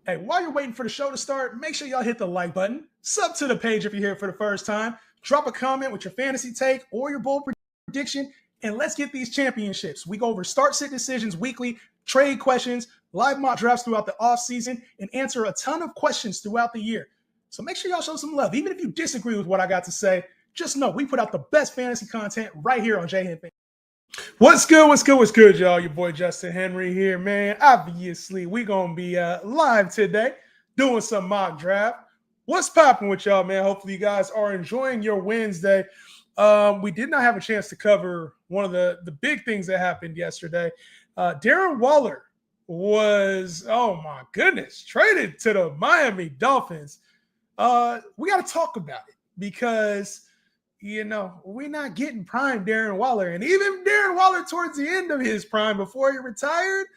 Hey, while you're waiting for the show to start, make sure y'all hit the like button, sub to the page if you're here for the first time, drop a comment with your fantasy take or your bold prediction, and let's get these championships. We go over start sit decisions weekly, trade questions, live mock drafts throughout the off season, and answer a ton of questions throughout the year. So make sure y'all show some love. Even if you disagree with what I got to say, just know we put out the best fantasy content right here on J Hen. What's good? What's good? What's good, y'all? Your boy Justin Henry here, man. Obviously, we gonna be live today doing some mock draft. What's popping with y'all, man? Hopefully, you guys are enjoying your Wednesday. We did not have a chance to cover one of the big things that happened yesterday. Darren Waller was, oh my goodness, traded to the Miami Dolphins. We got to talk about it because we're not getting prime Darren Waller. And even Darren Waller towards the end of his prime before he retired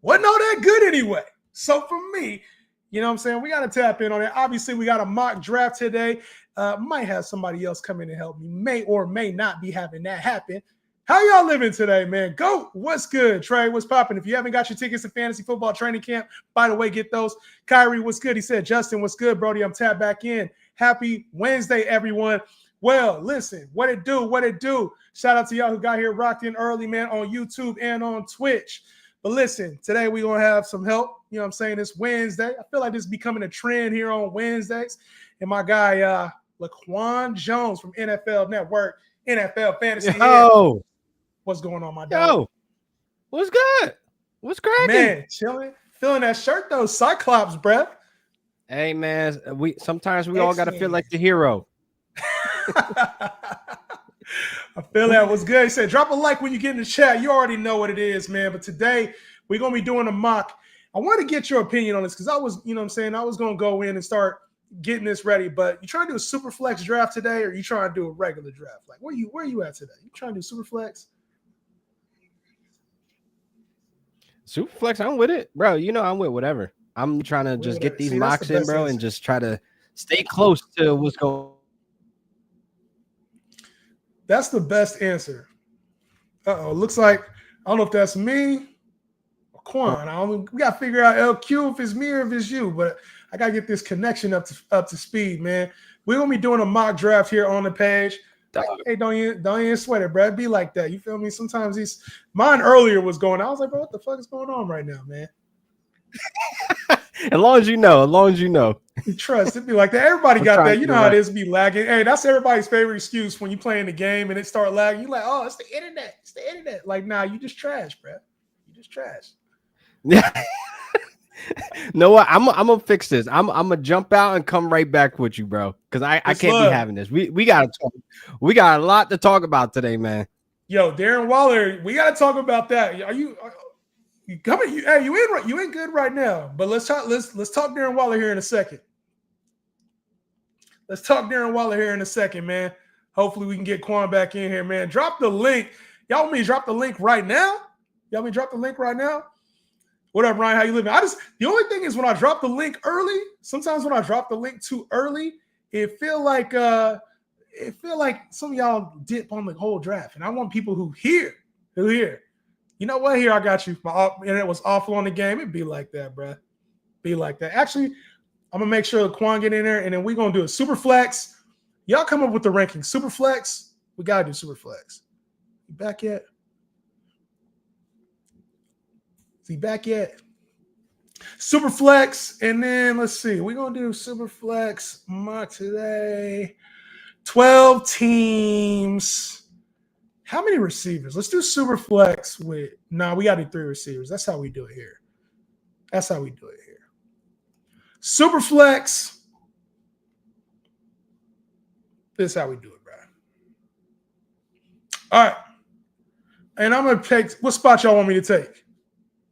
wasn't all that good anyway. So for me, you know what I'm saying, we got to tap in on it. Obviously, we got a mock draft today. Might have somebody else come in and help me. May or may not be having that happen. How y'all living today, man? Go. What's good, Trey? What's popping? If you haven't got your tickets to fantasy football training camp, by the way, get those. Kyrie, what's good? He said, Justin, what's good, Brody? I'm tapped back in. Happy Wednesday, everyone. Well, listen, what it do? Shout out to y'all who got here rocked in early, man, on YouTube and on Twitch. But listen, today we're going to have some help. You know what I'm saying? It's Wednesday. I feel like this is becoming a trend here on Wednesdays. And my guy, Laquan Jones from NFL Network, NFL Fantasy. Yo. What's going on, my dog? Yo. What's good? What's cracking? Man, chilling. Feeling that shirt, though. Cyclops, bruh. Hey, man. Sometimes we all got to feel like the hero. I feel that was good. He said, drop a like when you get in the chat. You already know what it is, man. But today we're going to be doing a mock. I want to get your opinion on this because I was, you know what I'm saying, I was going to go in and start getting this ready. But you trying to do a super flex draft today or you trying to do a regular draft? Like, where you at today? You trying to do super flex? Super flex, I'm with it. Bro, I'm with whatever. I'm trying to just get these mocks in, bro, and just try to stay close to what's going on. That's the best answer. Looks like, I don't know if that's me or Quan. We got to figure out LQ if it's me or if it's you, but I got to get this connection up to speed, man. We're going to be doing a mock draft here on the page. Hey, don't even sweat it, bro. Be like that. You feel me? Sometimes mine earlier was going, I was like, bro, what the fuck is going on right now, man? As long as you know. Trust it be like that. Everybody got that. You know how it is be lagging. Hey, that's everybody's favorite excuse when you play in the game and it start lagging. You like, oh, it's the internet. It's the internet. Like, nah, you just trash, bro. You just trash. Yeah. Know what? I'm gonna fix this. I'm gonna jump out and come right back with you, bro. Because I can't be having this. We gotta talk. We got a lot to talk about today, man. Yo, Darren Waller, we gotta talk about that. Are you coming? You ain't good right now. But let's talk Darren Waller here in a second. Let's talk Darren Waller here in a second, man. Hopefully we can get Quan back in here, man. Drop the link. Y'all want me to drop the link right now? Y'all want me to drop the link right now? What up, Ryan? How you living? The only thing is when I drop the link early, sometimes when I drop the link too early, it feel like some of y'all dip on the whole draft. And I want people who hear. You know what? Here, I got you. My internet was awful on the game. It'd be like that, bro. Be like that. Actually, I'm going to make sure Quan get in there, and then we're going to do a super flex. Y'all come up with the ranking. Super flex. We got to do super flex. You back yet? Is he back yet? Super flex, and then let's see. We're going to do super flex mock today. 12 teams. How many receivers? Let's do super flex with – we got to do 3 receivers. That's how we do it here. Super flex. This is how we do it, bro. All right. And I'm going to take – what spot y'all want me to take?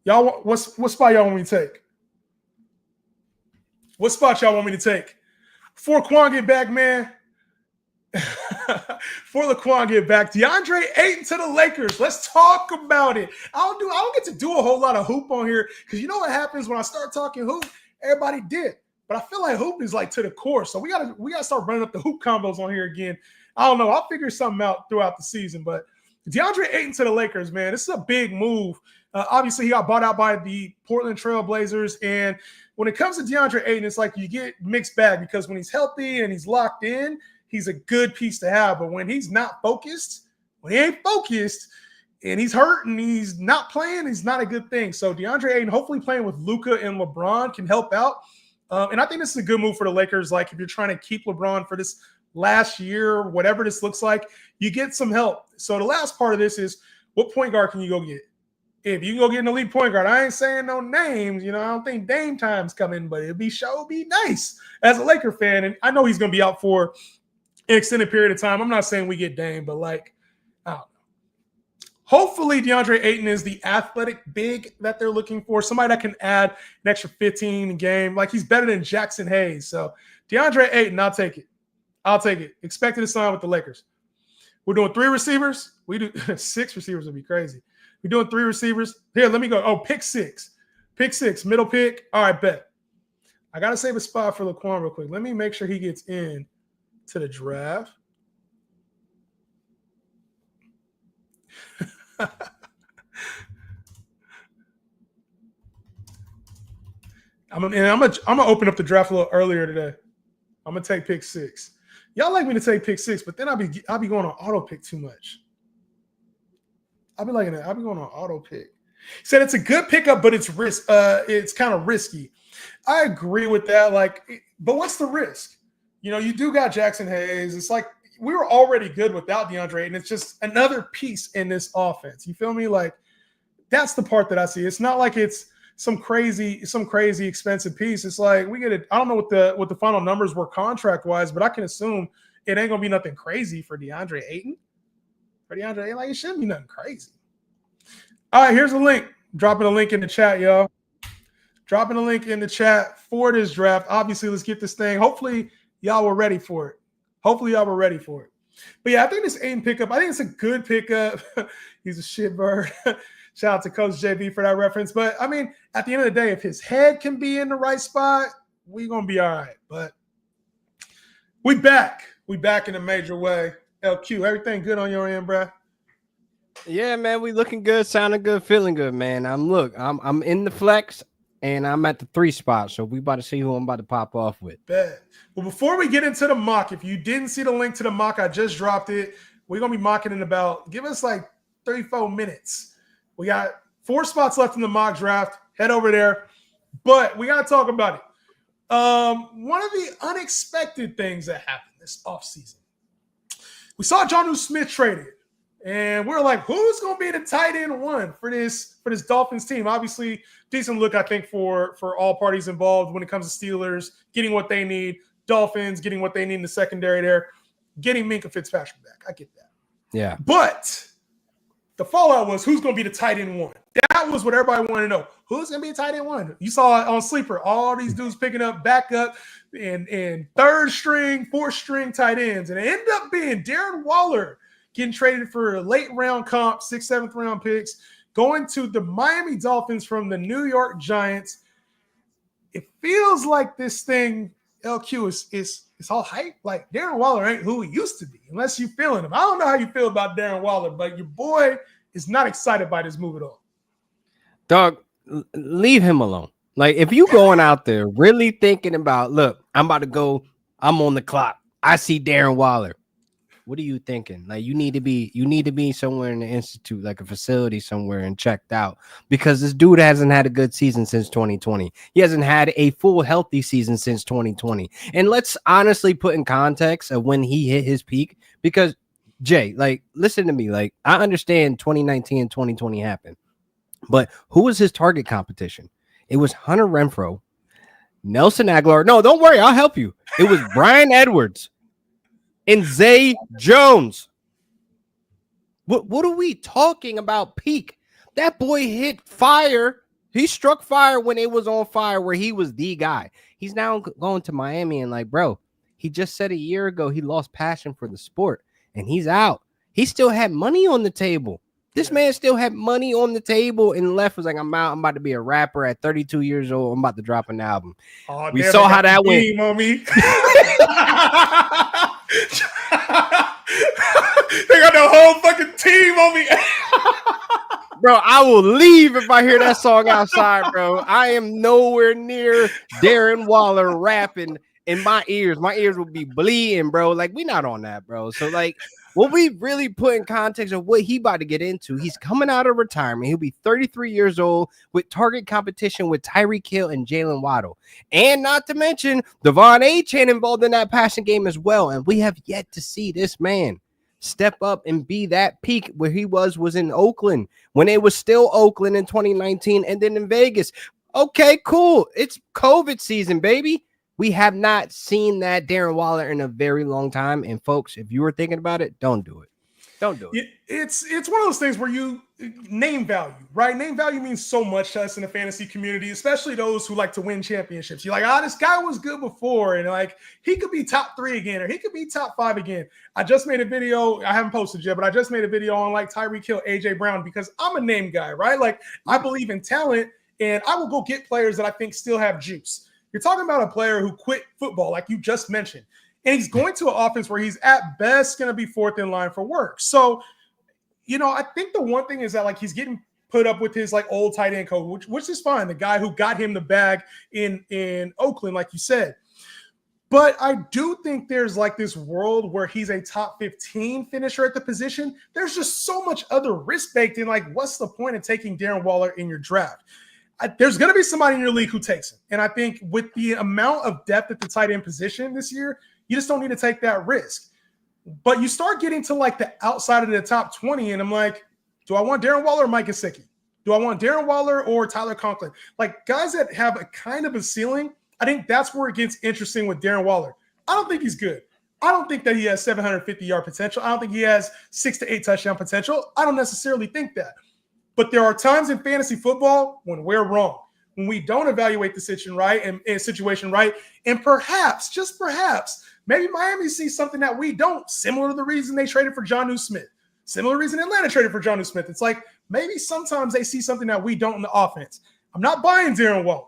What spot y'all want me to take? What spot y'all want me to take? Before Quan get back, man – before Laquan get back, DeAndre Ayton to the Lakers. Let's talk about it. I don't get to do a whole lot of hoop on here because you know what happens when I start talking hoop? Everybody did, but I feel like hoop is like to the core. So we gotta start running up the hoop combos on here again. I don't know. I'll figure something out throughout the season. But DeAndre Ayton to the Lakers, man, this is a big move Obviously, he got bought out by the Portland Trail Blazers. And when it comes to DeAndre Ayton, it's like you get mixed bag because when he's healthy and he's locked in, he's a good piece to have. But when he's not focused, when he ain't focused and he's hurt and he's not playing, he's not a good thing. So DeAndre Ayton, hopefully playing with Luka and LeBron, can help out. And I think this is a good move for the Lakers. Like if you're trying to keep LeBron for this last year, whatever this looks like, you get some help. So the last part of this is what point guard can you go get? If you can go get an elite point guard, I ain't saying no names. I don't think Dame time's coming, but it'd be nice as a Laker fan. And I know he's going to be out for an extended period of time. I'm not saying we get Dame, but I don't know. Hopefully DeAndre Ayton is the athletic big that they're looking for, somebody that can add an extra 15 a game. Like he's better than Jackson Hayes. So DeAndre Ayton, I'll take it. Expected to sign with the Lakers. We're doing 3 receivers. We do 6 receivers would be crazy. We're doing 3 receivers. Here, let me go. Oh, pick 6. Pick 6, middle pick. All right, bet. I got to save a spot for Laquan real quick. Let me make sure he gets in to the draft. I'm gonna open up the draft a little earlier today. I'm gonna take pick 6. Y'all like me to take pick 6, but then I'll be going on auto pick too much. I'll be going on auto pick. He said it's a good pickup, but it's kind of risky. I agree with that. But what's the risk? You do got Jackson Hayes. It's like we were already good without DeAndre, and it's just another piece in this offense. You feel me? That's the part that I see. It's not like it's some crazy expensive piece. It's like we get it. I don't know what the final numbers were contract wise, but I can assume it ain't gonna be nothing crazy for DeAndre Ayton. It shouldn't be nothing crazy. All right, here's a link. Dropping a link in the chat, y'all. Dropping a link in the chat for this draft. Obviously, let's get this thing. Hopefully, y'all were ready for it. But yeah, I think this Ayton pickup, I think it's a good pickup. He's a shitbird. Shout out to Coach JB for that reference. But, I mean, at the end of the day, if his head can be in the right spot, we're going to be all right. But we back. We back in a major way. LQ, everything good on your end, bro? Yeah, man, we looking good, sounding good, feeling good, man. I'm in the flex, and I'm at the 3 spot, so we about to see who I'm about to pop off with. Bet. Well, before we get into the mock, if you didn't see the link to the mock, I just dropped it. We're going to be mocking in give us 3-4 minutes. We got 4 spots left in the mock draft. Head over there. But we got to talk about it. One of the unexpected things that happened this offseason. We saw Jonnu Smith traded. And we're like, who's going to be the tight end 1 for this Dolphins team? Obviously, decent look, I think, for all parties involved when it comes to Steelers, getting what they need, Dolphins getting what they need in the secondary there, getting Minkah Fitzpatrick back. I get that. Yeah. But the fallout was who's going to be the tight end 1. That was what everybody wanted to know. Who's going to be a tight end 1? You saw it on Sleeper, all these dudes picking up backup and 3rd string, 4th string tight ends. And it ended up being Darren Waller getting traded for a late round comp, 6th, 7th round picks, going to the Miami Dolphins from the New York Giants. It feels like this thing, LQ, is all hype. Like Darren Waller ain't who he used to be, unless you're feeling him. I don't know how you feel about Darren Waller, but your boy is not excited by this move at all. Dog, leave him alone. If you going out there really thinking about, look, I'm about to go, I'm on the clock. I see Darren Waller. What are you thinking? You need to be somewhere in the institute, like a facility somewhere, and checked out, because this dude hasn't had a good season since 2020. He hasn't had a full healthy season since 2020. And let's honestly put in context of when he hit his peak, because Jay, listen to me. I understand 2019 and 2020 happened, but who was his target competition? It was Hunter Renfrow, Nelson Aguilar. No, don't worry, I'll help you. It was Brian Edwards and Zay Jones. What are we talking about peak? That boy hit fire. He struck fire when it was on fire, where he was the guy. He's now going to Miami and bro, he just said a year ago he lost passion for the sport and he's out. He still had money on the table. This man still had money on the table and left, was like, I'm out. I'm about to be a rapper at 32 years old. I'm about to drop an album. Oh, we saw how that went. They got the whole fucking team on me. Bro, I will leave if I hear that song outside, bro. I am nowhere near Darren Waller rapping in my ears. My ears will be bleeding, bro. Like, we not on that, bro. So, like, what we really put in context of what he about to get into, he's coming out of retirement. He'll be 33 years old with target competition with Tyreek Hill and Jalen Waddle. And not to mention, Devon Achane involved in that passing game as well. And we have yet to see this man step up and be that peak where he was in Oakland when it was still Oakland in 2019 and then in Vegas. Okay, cool. It's COVID season, baby. We have not seen that Darren Waller in a very long time. And folks, if you were thinking about it, don't do it. Don't do it. It's one of those things where you name value, right? Name value means so much to us in the fantasy community, especially those who like to win championships. You're like, this guy was good before, and like he could be top 3 again, or he could be top 5 again. I just made a video. I haven't posted yet, but I just made a video on like Tyreek Hill, AJ Brown, because I'm a name guy, right? Like I believe in talent, and I will go get players that I think still have juice. You're talking about a player who quit football, like you just mentioned. And he's going to an offense where he's at best going to be 4th in line for work. So, I think the one thing is that like he's getting put up with his like old tight end coach, which is fine. The guy who got him the bag in Oakland, like you said. But I do think there's like this world where he's a top 15 finisher at the position. There's just so much other risk baked in. Like, what's the point of taking Darren Waller in your draft? There's going to be somebody in your league who takes him. And I think with the amount of depth at the tight end position this year, you just don't need to take that risk. But you start getting to like the outside of the top 20, and I'm like, do I want Darren Waller or Mike Gesicki? Do I want Darren Waller or Tyler Conklin? Like guys that have a kind of a ceiling, I think that's where it gets interesting with Darren Waller. I don't think he's good. I don't think that he has 750-yard potential. I don't think he has 6 to 8 touchdown potential. I don't necessarily think that. But there are times in fantasy football when we're wrong, when we don't evaluate the situation right, and perhaps, just perhaps, maybe Miami sees something that we don't, similar to the reason they traded for Jonnu Smith, similar reason Atlanta traded for Jonnu Smith. It's like maybe sometimes they see something that we don't in the offense. I'm not buying Darren Waller,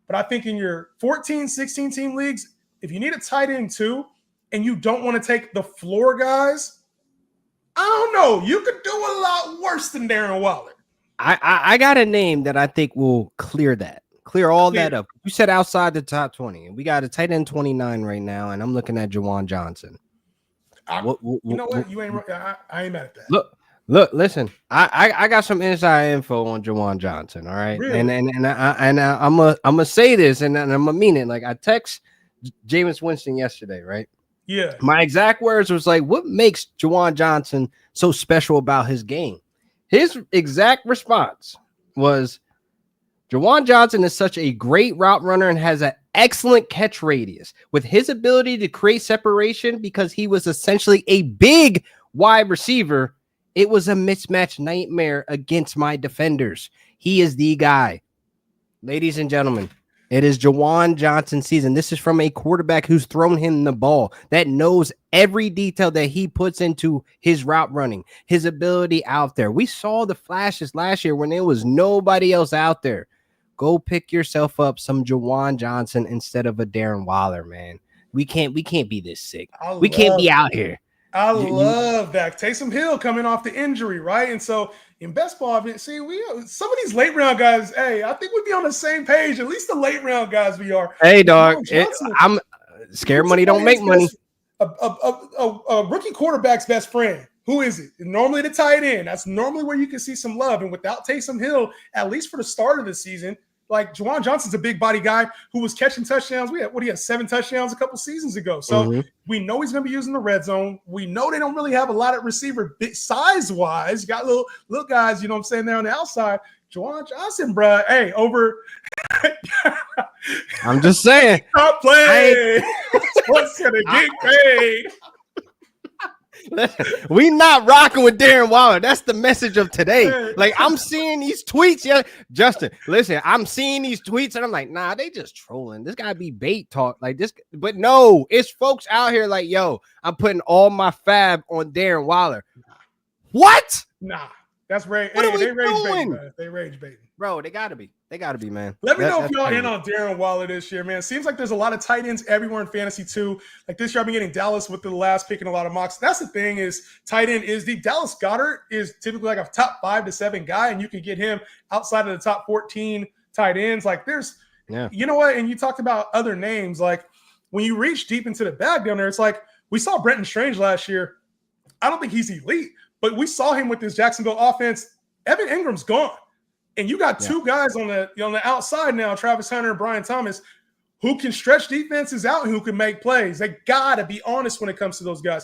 but I think in your 14, 16-team leagues, if you need a tight end too, and you don't want to take the floor guys, I don't know. You could do a lot worse than Darren Waller. I got a name that I think will clear all that up. You said outside the top 20, and we got a tight end 29 right now, and I'm looking at Juwan Johnson. You know what? You ain't. I ain't mad at that. Look. Listen. I got some inside info on Juwan Johnson. All right, really? and I'm gonna say this, and I'm gonna mean it. Like I text Jameis Winston yesterday, right? Yeah. My exact words was like, "What makes Juwan Johnson so special about his game?" His exact response was, Juwan Johnson is such a great route runner and has an excellent catch radius. With his ability to create separation because he was essentially a big wide receiver, it was a mismatch nightmare against my defenders. He is the guy. Ladies and gentlemen, it is Juwan Johnson season. This is from a quarterback who's thrown him the ball, that knows every detail that he puts into his route running, his ability out there. We saw the flashes last year when there was nobody else out there. Go pick yourself up some Juwan Johnson instead of a Darren Waller, man. We can't be this sick. We can't be out here. I love that. Taysom Hill coming off the injury, right? And so in best ball, see, some of these late round guys, hey, I think we'd be on the same page. At least the late round guys we are. Hey, dog, I'm scared money don't make money. A rookie quarterback's best friend. Who is it? Normally the tight end. That's normally where you can see some love. And without Taysom Hill, at least for the start of the season, like Juwan Johnson's a big body guy who was catching touchdowns. He had 7 touchdowns a couple seasons ago. So we know he's going to be using the red zone. We know they don't really have a lot of receiver size wise. You got little guys, you know what I'm saying, there on the outside. Juwan Johnson, bro. Hey, over. I'm just saying. Stop playing. What's going to get paid? We not rocking with Darren Waller. That's the message of today. Like, I'm seeing these tweets. Yeah, Justin, listen, I'm seeing these tweets and I'm like, nah, they just trolling. This gotta be bait talk like this. But no, it's folks out here like, yo, I'm putting all my fab on Darren Waller. What? Nah, that's rage. What are we they rage doing? baiting, they rage baiting. Bro, they gotta be. They gotta be, man. Let me know if y'all in on Darren Waller this year, man. Seems like there's a lot of tight ends everywhere in fantasy too. Like this year, I've been getting Dallas with the last pick and a lot of mocks. That's the thing is tight end is deep. Dallas Goedert is typically like a top 5 to 7 guy, and you can get him outside of the top 14 tight ends. Like there's, you know what? And you talked about other names. Like when you reach deep into the bag down there, it's like we saw Brenton Strange last year. I don't think he's elite, but we saw him with this Jacksonville offense. Evan Ingram's gone. And you got two guys on the outside now, Travis Hunter and Brian Thomas, who can stretch defenses out and who can make plays. They got to be honest when it comes to those guys.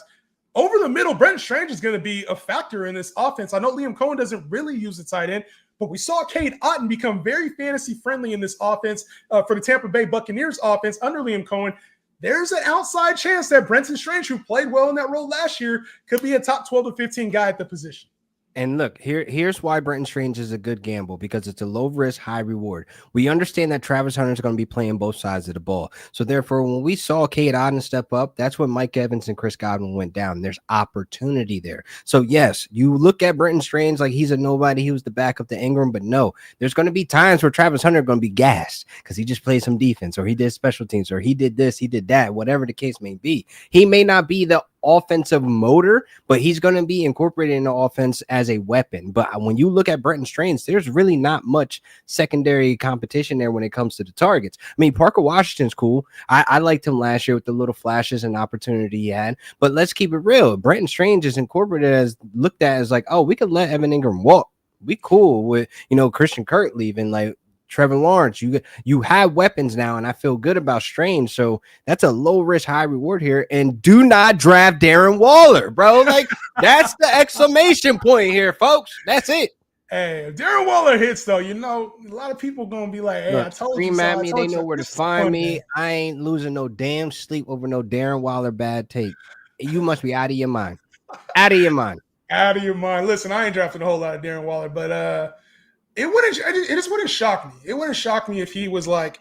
Over the middle, Brenton Strange is going to be a factor in this offense. I know Liam Cohen doesn't really use the tight end, but we saw Cade Otton become very fantasy-friendly in this offense for the Tampa Bay Buccaneers offense under Liam Cohen. There's an outside chance that Brenton Strange, who played well in that role last year, could be a top 12 to 15 guy at the position. And look, here's why Brenton Strange is a good gamble, because it's a low risk, high reward. We understand that Travis Hunter is going to be playing both sides of the ball. So therefore, when we saw Cade Otton step up, that's when Mike Evans and Chris Godwin went down. There's opportunity there. So yes, you look at Brenton Strange like he's a nobody. He was the backup to Ingram, but no, there's going to be times where Travis Hunter is going to be gassed because he just played some defense, or he did special teams, or he did this, he did that, whatever the case may be. He may not be the offensive motor, but he's going to be incorporated in the offense as a weapon. But when you look at Brenton Strange, there's really not much secondary competition there when it comes to the targets. I mean, Parker Washington's cool. I liked him last year with the little flashes and opportunity he had, but let's keep it real. Brenton Strange is incorporated as looked at as like, oh, we could let Evan Ingram walk. We cool with, Christian Kirk leaving, like Trevor Lawrence. You have weapons now, and I feel good about Strange. So that's a low risk, high reward here. And do not draft Darren Waller, bro. Like that's the exclamation point here, folks. That's it. Hey, if Darren Waller hits, though, a lot of people gonna be like, "Hey, look, I told you." Scream at me. They know where to find me. I ain't losing no damn sleep over no Darren Waller bad take. You must be out of your mind. Out of your mind. Out of your mind. Listen, I ain't drafting a whole lot of Darren Waller, but it just wouldn't shock me. It wouldn't shock me if he was like,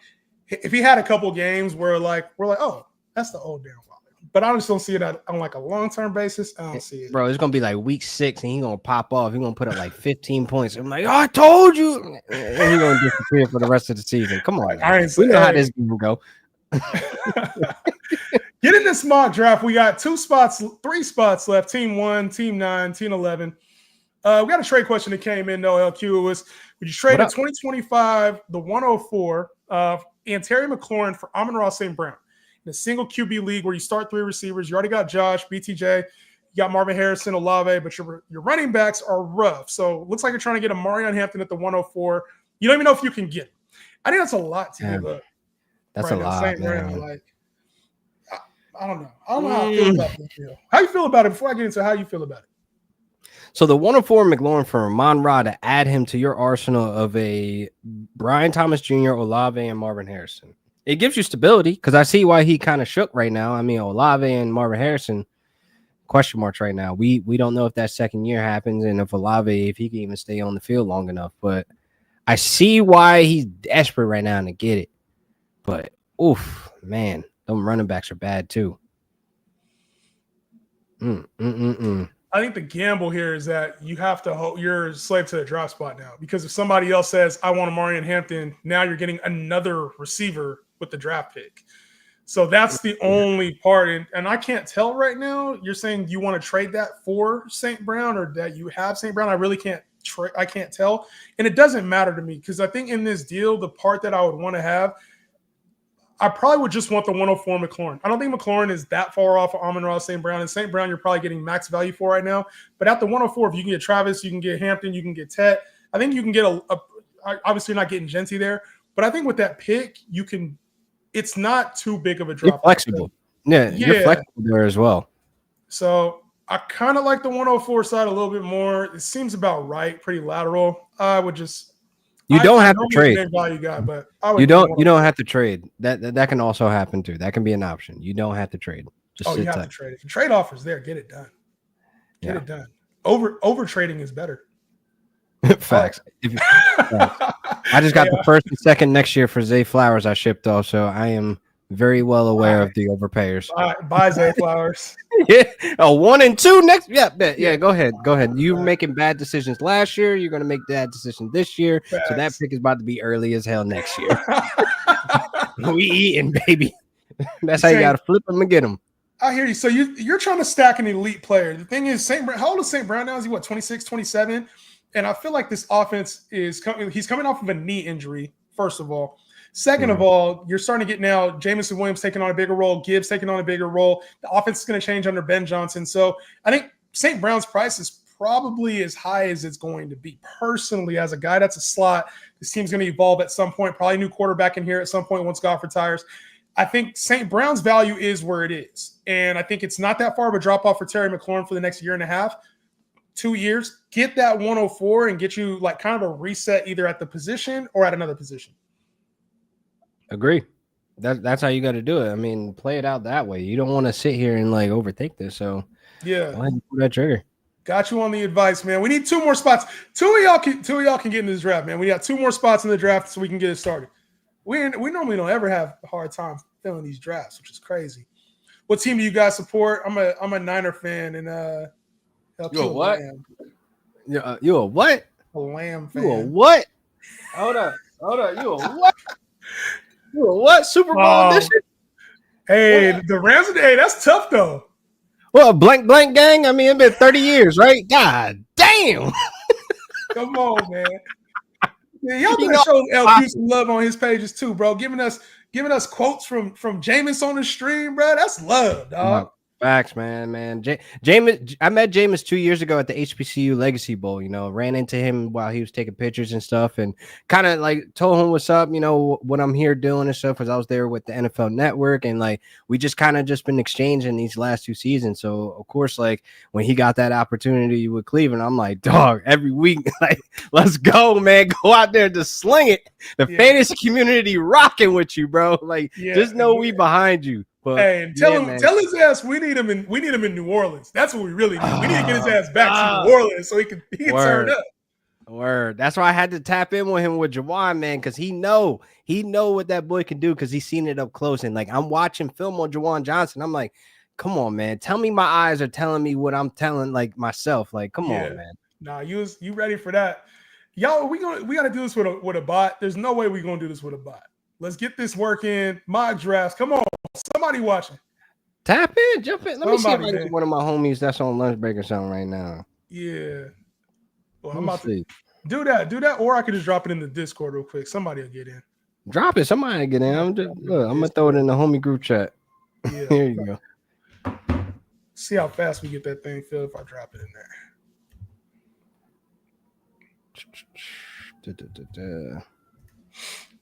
if he had a couple games where we're like, oh, that's the old Darren Waller. But I just don't see it on like a long-term basis. I don't see it. Bro, it's gonna be like week 6 and he's gonna pop off. He's gonna put up like 15 points. I'm like, oh, I told you. And he's gonna disappear for the rest of the season. Come on. We know how this game will go. Get in this mock draft. We got 3 spots left. Team 1, Team 9, Team 11. We got a trade question that came in, though, LQ. It was, would you trade a 2025, the 104, and Terry McLaurin for Amon-Ra St. Brown in a single QB league where you start 3 receivers? You already got Josh, BTJ, you got Marvin Harrison, Olave, but your running backs are rough. So it looks like you're trying to get a Marion Hampton at the 104. You don't even know if you can get him. I think that's a lot to give up. That's right a lot, man. Like, I don't know. I don't know how I feel about this deal. How you feel about it before I get into how you feel about it? So the 104 McLaurin for Amon-Ra to add him to your arsenal of a Brian Thomas Jr., Olave, and Marvin Harrison. It gives you stability because I see why he kind of shook right now. I mean, Olave and Marvin Harrison, question marks right now. We don't know if that second year happens and if Olave, if he can even stay on the field long enough. But I see why he's desperate right now to get it. But, oof, man, them running backs are bad too. I think the gamble here is that you have to hold, you're a slave to the draft spot now, because if somebody else says, I want a Marion Hampton, now you're getting another receiver with the draft pick. So that's the only part. And I can't tell right now. You're saying you want to trade that for St. Brown or that you have St. Brown. I really can't I can't tell. And it doesn't matter to me because I think in this deal, the part that I would want to have, I probably would just want the 104 McLaurin. I don't think McLaurin is that far off of Amon-Ra St. Brown. And St. Brown, you're probably getting max value for right now. But at the 104, if you can get Travis, you can get Hampton, you can get Tet. I think you can get obviously you're not getting Genty there. But I think with that pick, you can – it's not too big of a drop. You're flexible. Yeah, you're flexible there as well. So I kind of like the 104 side a little bit more. It seems about right, pretty lateral. I would just – you don't have to trade. But you don't have to trade. That can also happen too. That can be an option. You don't have to trade. Just you have to trade. If the trade offer's there, get it done. Get it done. Over trading is better. Facts. I just got the first and second next year for Zay Flowers I shipped off, so I am very well aware of the overpayers. Bye, Zay Flowers. Yeah. Oh, 1 and 2 next. Yeah. Go ahead. You're making bad decisions last year. You're gonna make bad decisions this year. Facts. So that pick is about to be early as hell next year. We eating, baby. That's how you gotta flip them and get them. I hear you. So you're trying to stack an elite player. The thing is, how old is St. Brown now? Is he 26, 27? And I feel like this offense is coming. He's coming off of a knee injury, first of all. Second of all, you're starting to get now Jamison Williams taking on a bigger role, Gibbs taking on a bigger role. The offense is going to change under Ben Johnson. So I think St. Brown's price is probably as high as it's going to be. Personally, as a guy that's a slot, this team's going to evolve at some point. Probably a new quarterback in here at some point once Goff retires. I think St. Brown's value is where it is. And I think it's not that far of a drop-off for Terry McLaurin for the next year and a half, 2 years. Get that 104 and get you like kind of a reset either at the position or at another position. Agree. That's how you got to do it. I mean, play it out that way. You don't want to sit here and like overthink this. So yeah, go ahead and pull that trigger. Got you on the advice, man. We need 2 more spots. Two of y'all can get in this draft, man. We got 2 more spots in the draft so we can get it started. We normally don't ever have a hard time filling these drafts, which is crazy. What team do you guys support? I'm a Niner fan, and you a what? You a what? A Lamb fan. You a what? Hold up. You a what? You a what? Super Bowl edition? Hey, the Rams. Hey, that's tough though. Well, blank gang. I mean, it's been 30 years, right? God damn. Come on, man. Yeah, y'all better show LQ some love on his pages too, bro. Giving us quotes from Jameis on the stream, bro. That's love, dog. Facts, man. Jameis, I met Jameis 2 years ago at the HBCU Legacy Bowl. Ran into him while he was taking pictures and stuff, and kind of like told him what's up. What I'm here doing and stuff. Because I was there with the NFL Network, and like we just kind of just been exchanging these last 2 seasons. So of course, like when he got that opportunity with Cleveland, I'm like, dog, every week, like let's go, man, go out there to sling it. The fantasy community rocking with you, bro. Like just know we behind you. But, hey, and tell his ass we need him in New Orleans. That's what we really need. We need to get his ass back to New Orleans so he can turn up. Word. That's why I had to tap in with him with Jawan, man, because he know what that boy can do because he's seen it up close. And like I'm watching film on Jawan Johnson. I'm like, come on, man. Tell me my eyes are telling me what I'm telling like myself. Like, come on, man. Nah, you ready for that? Y'all, we gotta do this with a bot. There's no way we're gonna do this with a bot. Let's get this work in. Mock drafts. Come on. Somebody watching. Tap in, jump in. Let me see if I can get one of my homies that's on lunch break or something right now. Yeah. Well, I'm about to do that, or I could just drop it in the Discord real quick. Somebody will get in. Drop it. Somebody will get in. I'm gonna throw it in the homie group chat. Yeah. Here you go. See how fast we get that thing filled if I drop it in there.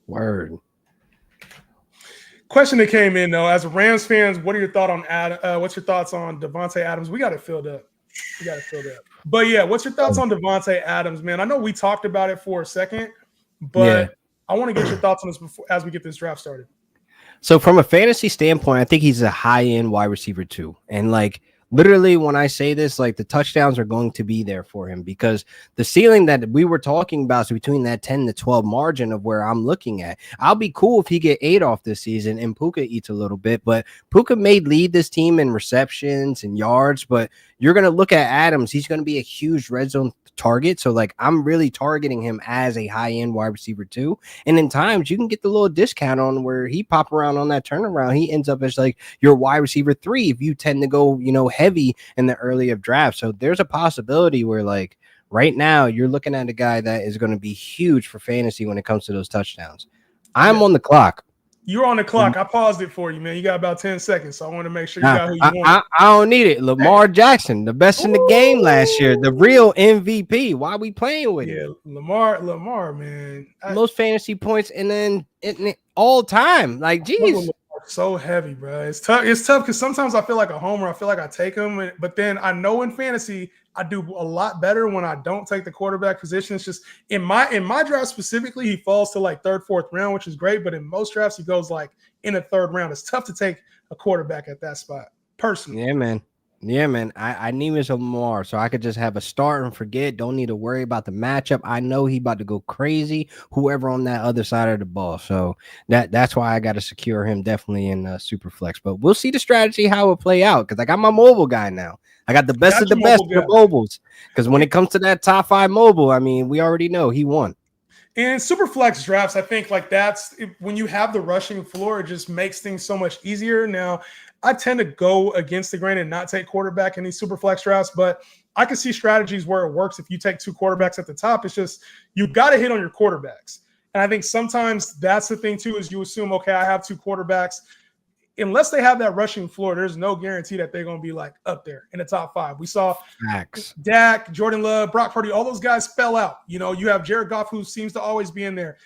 Word. Question that came in though, as Rams fans, what are your thoughts on what's your thoughts on Devontae Adams? We got it filled up. But yeah, what's your thoughts on Devontae Adams, man? I know we talked about it for a second, but I want to get your thoughts on this as we get this draft started. So from a fantasy standpoint, I think he's a high-end wide receiver too. And like literally when I say this, like the touchdowns are going to be there for him because the ceiling that we were talking about is between that 10 to 12 margin of where I'm looking at. I'll be cool if he get 8 off this season and Puka eats a little bit, but Puka may lead this team in receptions and yards, but you're going to look at Adams. He's going to be a huge red zone target. So like I'm really targeting him as a high-end wide receiver too. And in times you can get the little discount on where he pop around on that turnaround. He ends up as like your wide receiver 3 if you tend to go, heavy in the early of draft. So there's a possibility where like right now you're looking at a guy that is going to be huge for fantasy when it comes to those touchdowns. I'm on the clock. You're on the clock. I paused it for you, man. You got about 10 seconds, so I want to make sure you got who you want. I don't need it. Lamar Jackson, the best in the game last year, the real MVP. Why are we playing with him? Lamar, man. Most fantasy points and then all time. Like, geez. So heavy, bro. It's tough because sometimes I feel like a homer. I feel like I take him, but then I know in fantasy I do a lot better when I don't take the quarterback position. It's just in my draft specifically, he falls to like 3rd, 4th round, which is great. But in most drafts, he goes like in the 3rd round. It's tough to take a quarterback at that spot, personally. Yeah, man. Yeah, man. I need me some more so I could just have a start and forget. Don't need to worry about the matchup. I know he about to go crazy, whoever on that other side of the ball. So that's why I got to secure him definitely in super flex. But we'll see the strategy how it play out because I got my mobile guy now. I got the best of the best of the mobiles because when it comes to that top 5 mobile, I mean, we already know he won. In super flex drafts, I think like when you have the rushing floor, it just makes things so much easier. Now, I tend to go against the grain and not take quarterback in these super flex drafts, but I can see strategies where it works if you take 2 quarterbacks at the top. It's just you got to hit on your quarterbacks. And I think sometimes that's the thing too, is you assume, okay, I have 2 quarterbacks. Unless they have that rushing floor, there's no guarantee that they're going to be like up there in the top 5. We saw Dak, Jordan Love, Brock Purdy, all those guys fell out. You know, you have Jared Goff, who seems to always be in there.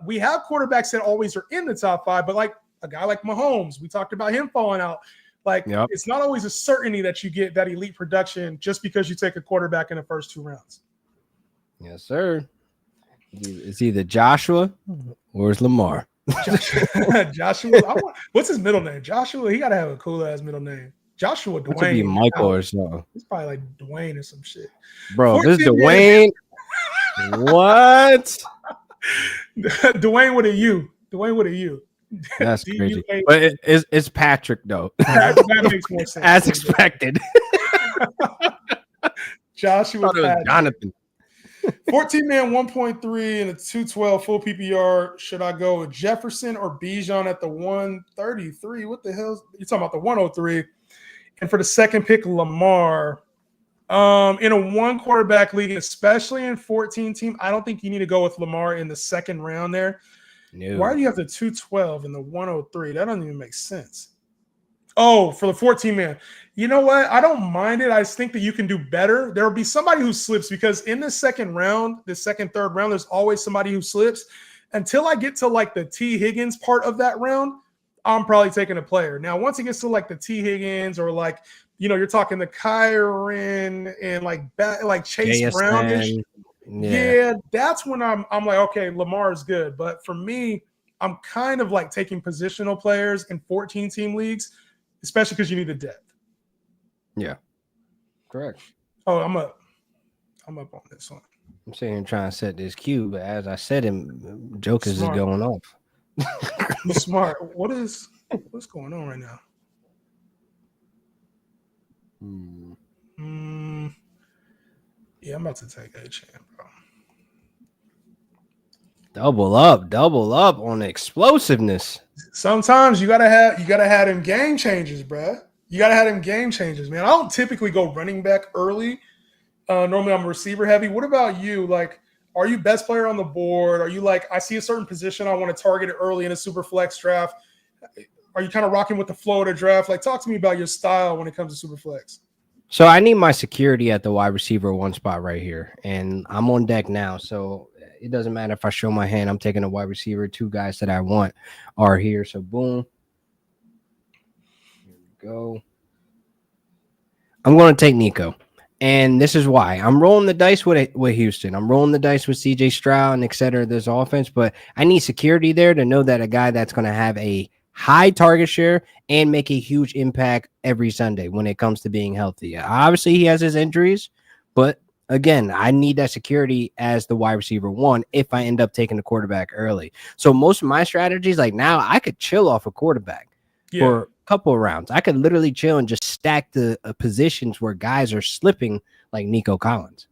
We have quarterbacks that always are in the top 5, but like a guy like Mahomes, we talked about him falling out. Like, It's not always a certainty that you get that elite production just because you take a quarterback in the first 2 rounds. Yes, sir. It's either Joshua or it's Lamar. Joshua, what's his middle name? Joshua. He gotta have a cool ass middle name. Joshua Dwayne. Could be Michael or something. It's probably like Dwayne or some shit. Bro, this is Dwayne. What? Dwayne with a U. Dwayne with a U. That's crazy. But it's Patrick though. That makes more sense. As expected. Joshua Patrick. Jonathan. 14-man 1.3 and a 212 full PPR. Should I go with Jefferson or Bijan at the 133? What the hell? You're talking about the 103. And for the second pick, Lamar. In a 1 quarterback league, especially in 14 team, I don't think you need to go with Lamar in the second round there. No. Why do you have the 212 and the 103? That doesn't even make sense. Oh, for the 14-man. You know what? I don't mind it. I just think that you can do better. There will be somebody who slips because in the second round, the second, third round, there's always somebody who slips. Until I get to like the T. Higgins part of that round, I'm probably taking a player. Now, once it gets to like the T. Higgins or like, you know, you're talking the Kyron and like Chase Brownish. Yeah, that's when I'm like, okay, Lamar is good. But for me, I'm kind of like taking positional players in 14-team leagues, especially because you need the depth. Yeah, correct. Oh, I'm up on this one. I'm sitting here trying to set this cue, but as I said, Jokers is going off. Smart. What's going on right now? Yeah, I'm about to take A-Champ, bro. Double up on explosiveness. Sometimes you gotta have them game changers, bro. You gotta have them game changers, man. I don't typically go running back early. Normally I'm receiver heavy. What about you? Like, are you best player on the board? Are you like, I see a certain position, I want to target it early in a super flex draft? Are you kind of rocking with the flow of the draft? Like, talk to me about your style when it comes to super flex. So I need my security at the wide receiver 1 spot right here, and I'm on deck now. So it doesn't matter if I show my hand. I'm taking a wide receiver. 2 guys that I want are here. So boom. Here we go. I'm going to take Nico. And this is why. I'm rolling the dice with Houston. I'm rolling the dice with CJ Stroud and et cetera, this offense. But I need security there to know that a guy that's going to have a high target share and make a huge impact every Sunday when it comes to being healthy. Obviously, he has his injuries, but again, I need that security as the wide receiver 1 if I end up taking the quarterback early. So most of my strategies, like now, I could chill off a quarterback for a couple of rounds. I could literally chill and just stack the positions where guys are slipping, like Nico Collins.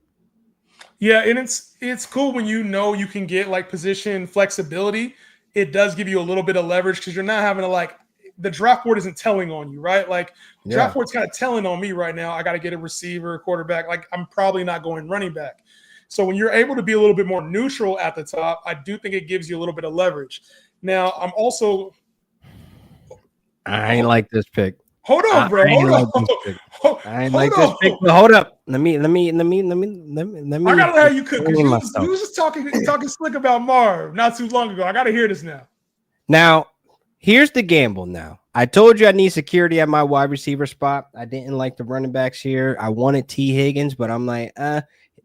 Yeah, and it's cool when you know you can get like position flexibility. It does give you a little bit of leverage because you're not having to like the draft board isn't telling on you, right? Like draft board's kind of telling on me right now. I got to get a receiver, quarterback. Like I'm probably not going running back. So when you're able to be a little bit more neutral at the top, I do think it gives you a little bit of leverage. Now I'm also. I ain't like this pick. Hold on, bro. I ain't like this pick. But hold up. Let me. I gotta let you cook. You was just talking slick about Marv not too long ago. I gotta hear this now. Now, here's the gamble. Now, I told you I need security at my wide receiver spot. I didn't like the running backs here. I wanted T. Higgins, but I'm like,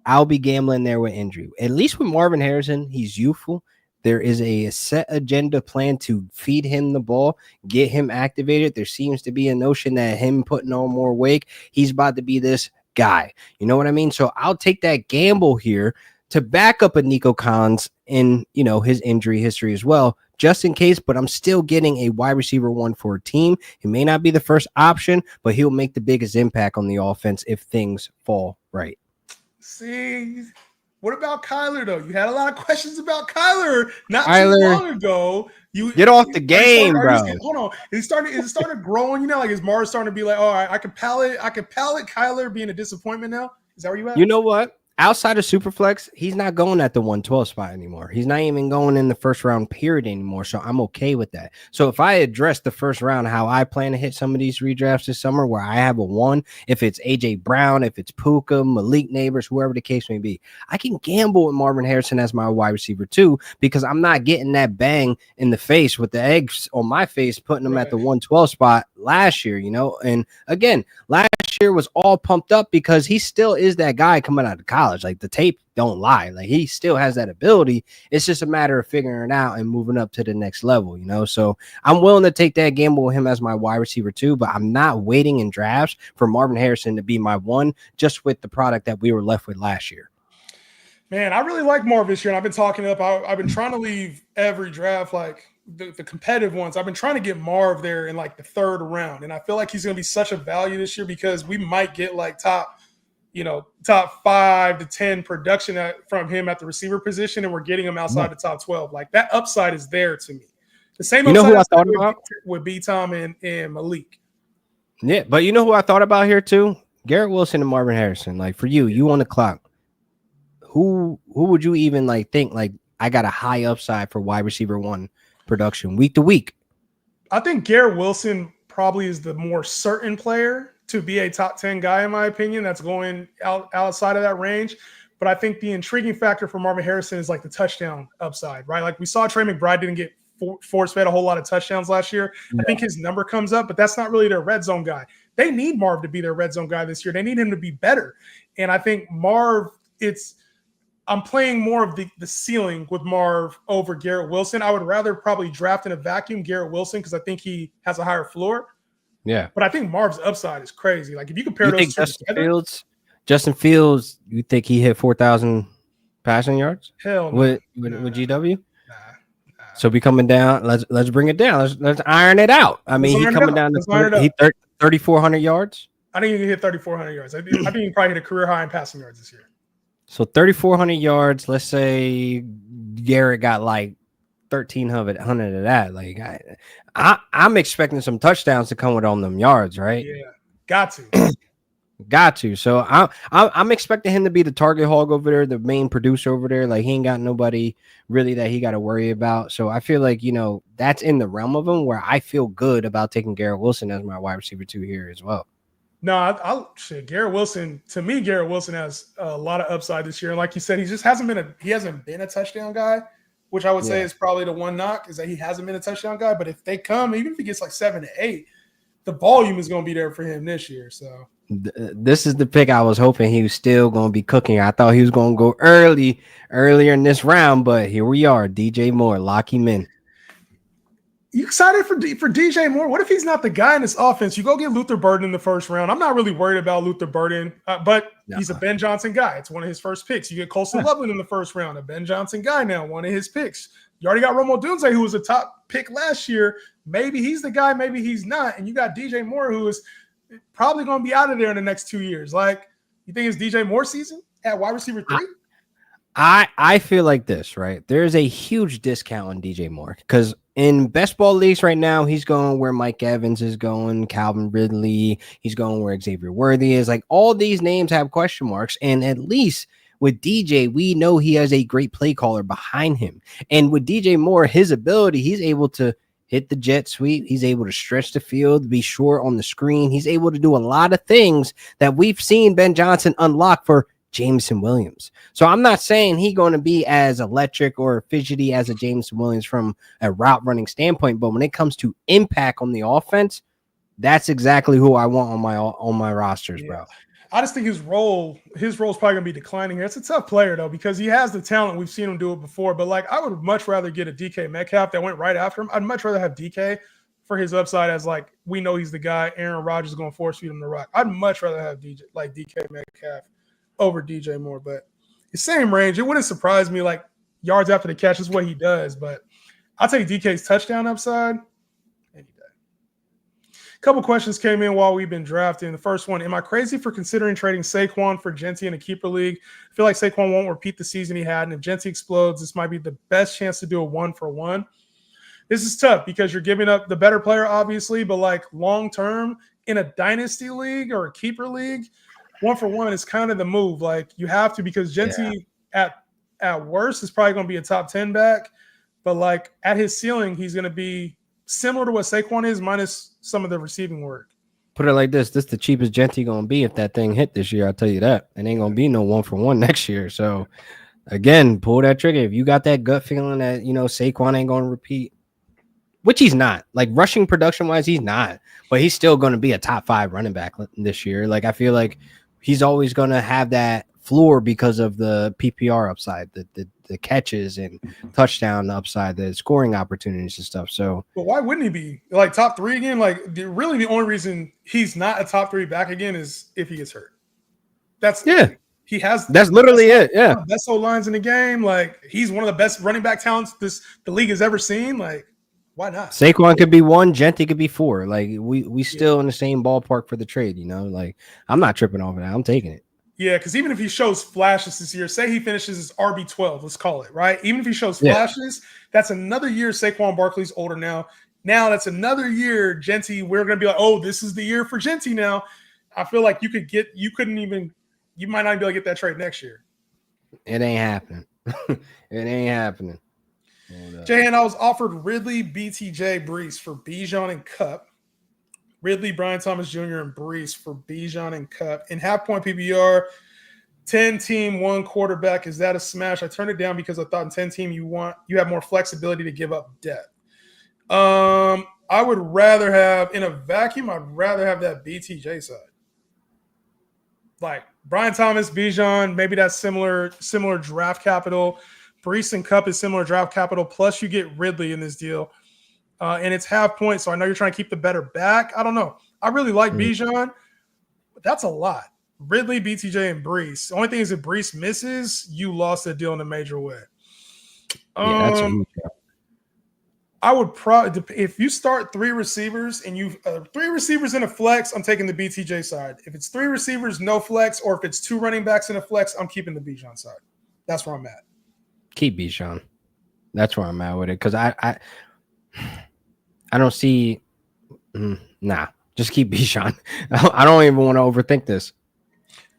I'll be gambling there with injury. At least with Marvin Harrison, he's youthful. there is a set agenda plan to feed him the ball, get him activated. There seems to be a notion that him putting on more weight, he's about to be this guy. You know what I mean? So I'll take that gamble here to back up a Nico Collins in, his injury history as well, just in case, but I'm still getting a wide receiver 1 for a team. He may not be the first option, but he'll make the biggest impact on the offense if things fall right. See, what about Kyler, though? You had a lot of questions about Kyler not too long ago. You get off the game, bro. Hold on. It started growing, like is Mars starting to be like, all right, I can palate Kyler being a disappointment now? Is that where you at? You know what? Outside of Superflex, he's not going at the 112 spot anymore. He's not even going in the first round period anymore. So I'm okay with that. So if I address the first round, how I plan to hit some of these redrafts this summer, where I have a 1, if it's AJ Brown, if it's Puka, Malik Neighbors, whoever the case may be, I can gamble with Marvin Harrison as my wide receiver 2, because I'm not getting that bang in the face with the eggs on my face, putting them at the 112 spot last year, And again, last year was all pumped up because he still is that guy coming out of college. Like, the tape don't lie. Like, he still has that ability. It's just a matter of figuring it out and moving up to the next level, So I'm willing to take that gamble with him as my wide receiver 2, but I'm not waiting in drafts for Marvin Harrison to be my 1 just with the product that we were left with last year. Man, I really like Marv this year, and I've been talking up. I've been trying to leave every draft, like the competitive ones. I've been trying to get Marv there in like the 3rd round, and I feel like he's going to be such a value this year because we might get like top 5 to 10 production from him at the receiver position, and we're getting him outside the top 12. Like, that upside is there to me. The same upside who I thought about with B. Tom and Malik. Yeah, but you know who I thought about here too? Garrett Wilson and Marvin Harrison. Like, for you on the clock, who would you even think I got a high upside for wide receiver 1 production week to week? I think Garrett Wilson probably is the more certain player to be a top 10 guy, in my opinion, that's going outside of that range. But I think the intriguing factor for Marvin Harrison is like the touchdown upside, right? Like, we saw Trey McBride didn't get force-fed a whole lot of touchdowns last year. Yeah. I think his number comes up, but that's not really their red zone guy. They need Marv to be their red zone guy this year. They need him to be better. And I think Marv, I'm playing more of the ceiling with Marv over Garrett Wilson. I would rather probably draft in a vacuum Garrett Wilson because I think he has a higher floor. Yeah. But I think Marv's upside is crazy. Like, if you compare those two together. Justin Fields, you think he hit 4,000 passing yards? Hell no. With GW? Nah. So be coming down. Let's bring it down. Let's iron it out. I mean, he's coming down to 3,400 yards. I think he can hit 3,400 yards. I think he probably hit a career high in passing yards this year. So 3,400 yards. Let's say Garrett got like 1,300 of that. Like, I'm expecting some touchdowns to come with on them yards, right? Yeah, got to. Got to. So I'm expecting him to be the target hog over there, the main producer over there. Like, he ain't got nobody really that he got to worry about. So I feel like, that's in the realm of him where I feel good about taking Garrett Wilson as my wide receiver 2 here as well. No, Garrett Wilson, to me, Garrett Wilson has a lot of upside this year. And like you said, he hasn't been a touchdown guy, which I would say is probably the one knock, is that he hasn't been a touchdown guy. But if they come, even if he gets like 7 to 8, the volume is going to be there for him this year. So this is the pick I was hoping he was still going to be cooking. I thought he was going to go earlier in this round, but here we are. DJ Moore, lock him in. You excited for DJ Moore? What if he's not the guy in this offense? You go get Luther Burden in the first round. I'm not really worried about Luther Burden, but he's a Ben Johnson guy. It's one of his first picks. You get Colson Loveland in the first round, a Ben Johnson guy now, one of his picks. You already got Romo Dunze, who was a top pick last year. Maybe he's the guy, maybe he's not. And you got DJ Moore, who is probably going to be out of there in the next 2 years. Like, you think it's DJ Moore season at wide receiver 3? I feel like this, right? There's a huge discount on DJ Moore because in best ball leagues right now, he's going where Mike Evans is going, Calvin Ridley. He's going where Xavier Worthy is. Like, all these names have question marks. And at least with DJ, we know he has a great play caller behind him. And with DJ Moore, his ability, he's able to hit the jet sweep. He's able to stretch the field, be short on the screen. He's able to do a lot of things that we've seen Ben Johnson unlock for Jameson Williams. So I'm not saying he's going to be as electric or fidgety as a Jameson Williams from a route running standpoint, but when it comes to impact on the offense, that's exactly who I want on my rosters, bro. I just think his role is probably gonna be declining here. It's a tough player though, because he has the talent. We've seen him do it before, but like I would much rather get a DK Metcalf that went right after him. I'd much rather have DK for his upside, as like we know he's the guy Aaron Rodgers is gonna force feed him the rock. I'd much rather have DK Metcalf over DJ Moore, but the same range. It wouldn't surprise me, like yards after the catch is what he does, but I'll take DK's touchdown upside any day. A couple questions came in while we've been drafting. The first one, am I crazy for considering trading Saquon for Gentry in a keeper league? I feel like Saquon won't repeat the season he had, and if Gentry explodes, this might be the best chance to do a 1-for-1. This is tough because you're giving up the better player, obviously, but like long-term in a dynasty league or a keeper league, 1-for-1 is kind of the move. Like you have to, because Gentry at worst is probably going to be a top 10 back, but like at his ceiling, he's going to be similar to what Saquon is, minus some of the receiving work. Put it like this: this is the cheapest Gentry going to be if that thing hit this year. I'll tell you that. It ain't going to be no 1-for-1 next year. So again, pull that trigger. If you got that gut feeling that Saquon ain't going to repeat, which he's not, like rushing production wise, he's not, but he's still going to be a top 5 running back this year. Like I feel like he's always going to have that floor because of the PPR upside, the catches and touchdown upside, the scoring opportunities and stuff. So, but why wouldn't he be like top 3 again? Like really, the only reason he's not a top 3 back again is if he gets hurt. That's literally it. Yeah, best O lines in the game. Like he's one of the best running back talents the league has ever seen. Like why not? Saquon could be 1, Gentry could be 4. Like we still in the same ballpark for the trade. Like I'm not tripping over that. I'm taking it. Yeah, because even if he shows flashes this year, say he finishes his RB12, let's call it, right? Even if he shows flashes, that's another year Saquon Barkley's older now. Now that's another year Gentry, we're going to be like, oh, this is the year for Gentry now. I feel like you might not be able to get that trade next year. It ain't happening. It ain't happening. Jay, and I was offered Ridley, BTJ, Brees for Bijan and Cup. Ridley, Brian Thomas Jr., and Brees for Bijan and Cup. In half-point PPR, 10-team, 1 quarterback. Is that a smash? I turned it down because I thought in 10-team you have more flexibility to give up depth. I would rather have, in a vacuum, I'd rather have that BTJ side. Like Brian Thomas, Bijan, maybe that's similar draft capital. Brees and Cup is similar draft capital. Plus you get Ridley in this deal. And it's half point, so I know you're trying to keep the better back. I don't know. I really like Bijan, but that's a lot. Ridley, BTJ, and Brees. The only thing is if Brees misses, you lost the deal in a major way. That's a huge deal. I would probably, if you start 3 receivers and you 3 receivers in a flex, I'm taking the BTJ side. If it's 3 receivers, no flex, or if it's 2 running backs in a flex, I'm keeping the Bijan side. That's where I'm at. Keep Bijan. That's where I'm at with it, because I don't see. Nah, just keep Bijan. I don't even want to overthink this.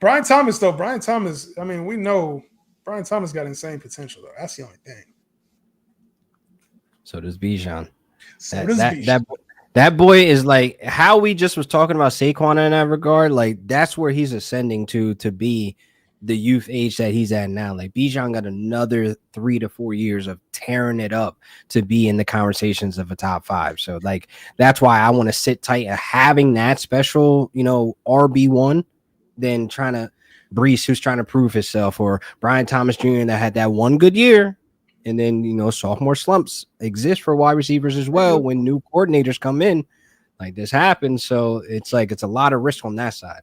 Brian Thomas, though. I mean, we know Brian Thomas got insane potential, though. That's the only thing. So does Bijan. Bijan. That boy is like how we just was talking about Saquon in that regard. Like that's where he's ascending to be the youth age that he's at now. Like Bijan got another 3 to 4 years of tearing it up to be in the conversations of a top 5. So like that's why I want to sit tight and having that special, RB1 than trying to Brees, who's trying to prove himself, or Brian Thomas Jr. that had that one good year. And then, sophomore slumps exist for wide receivers as well when new coordinators come in. Like this happens. So it's a lot of risk on that side.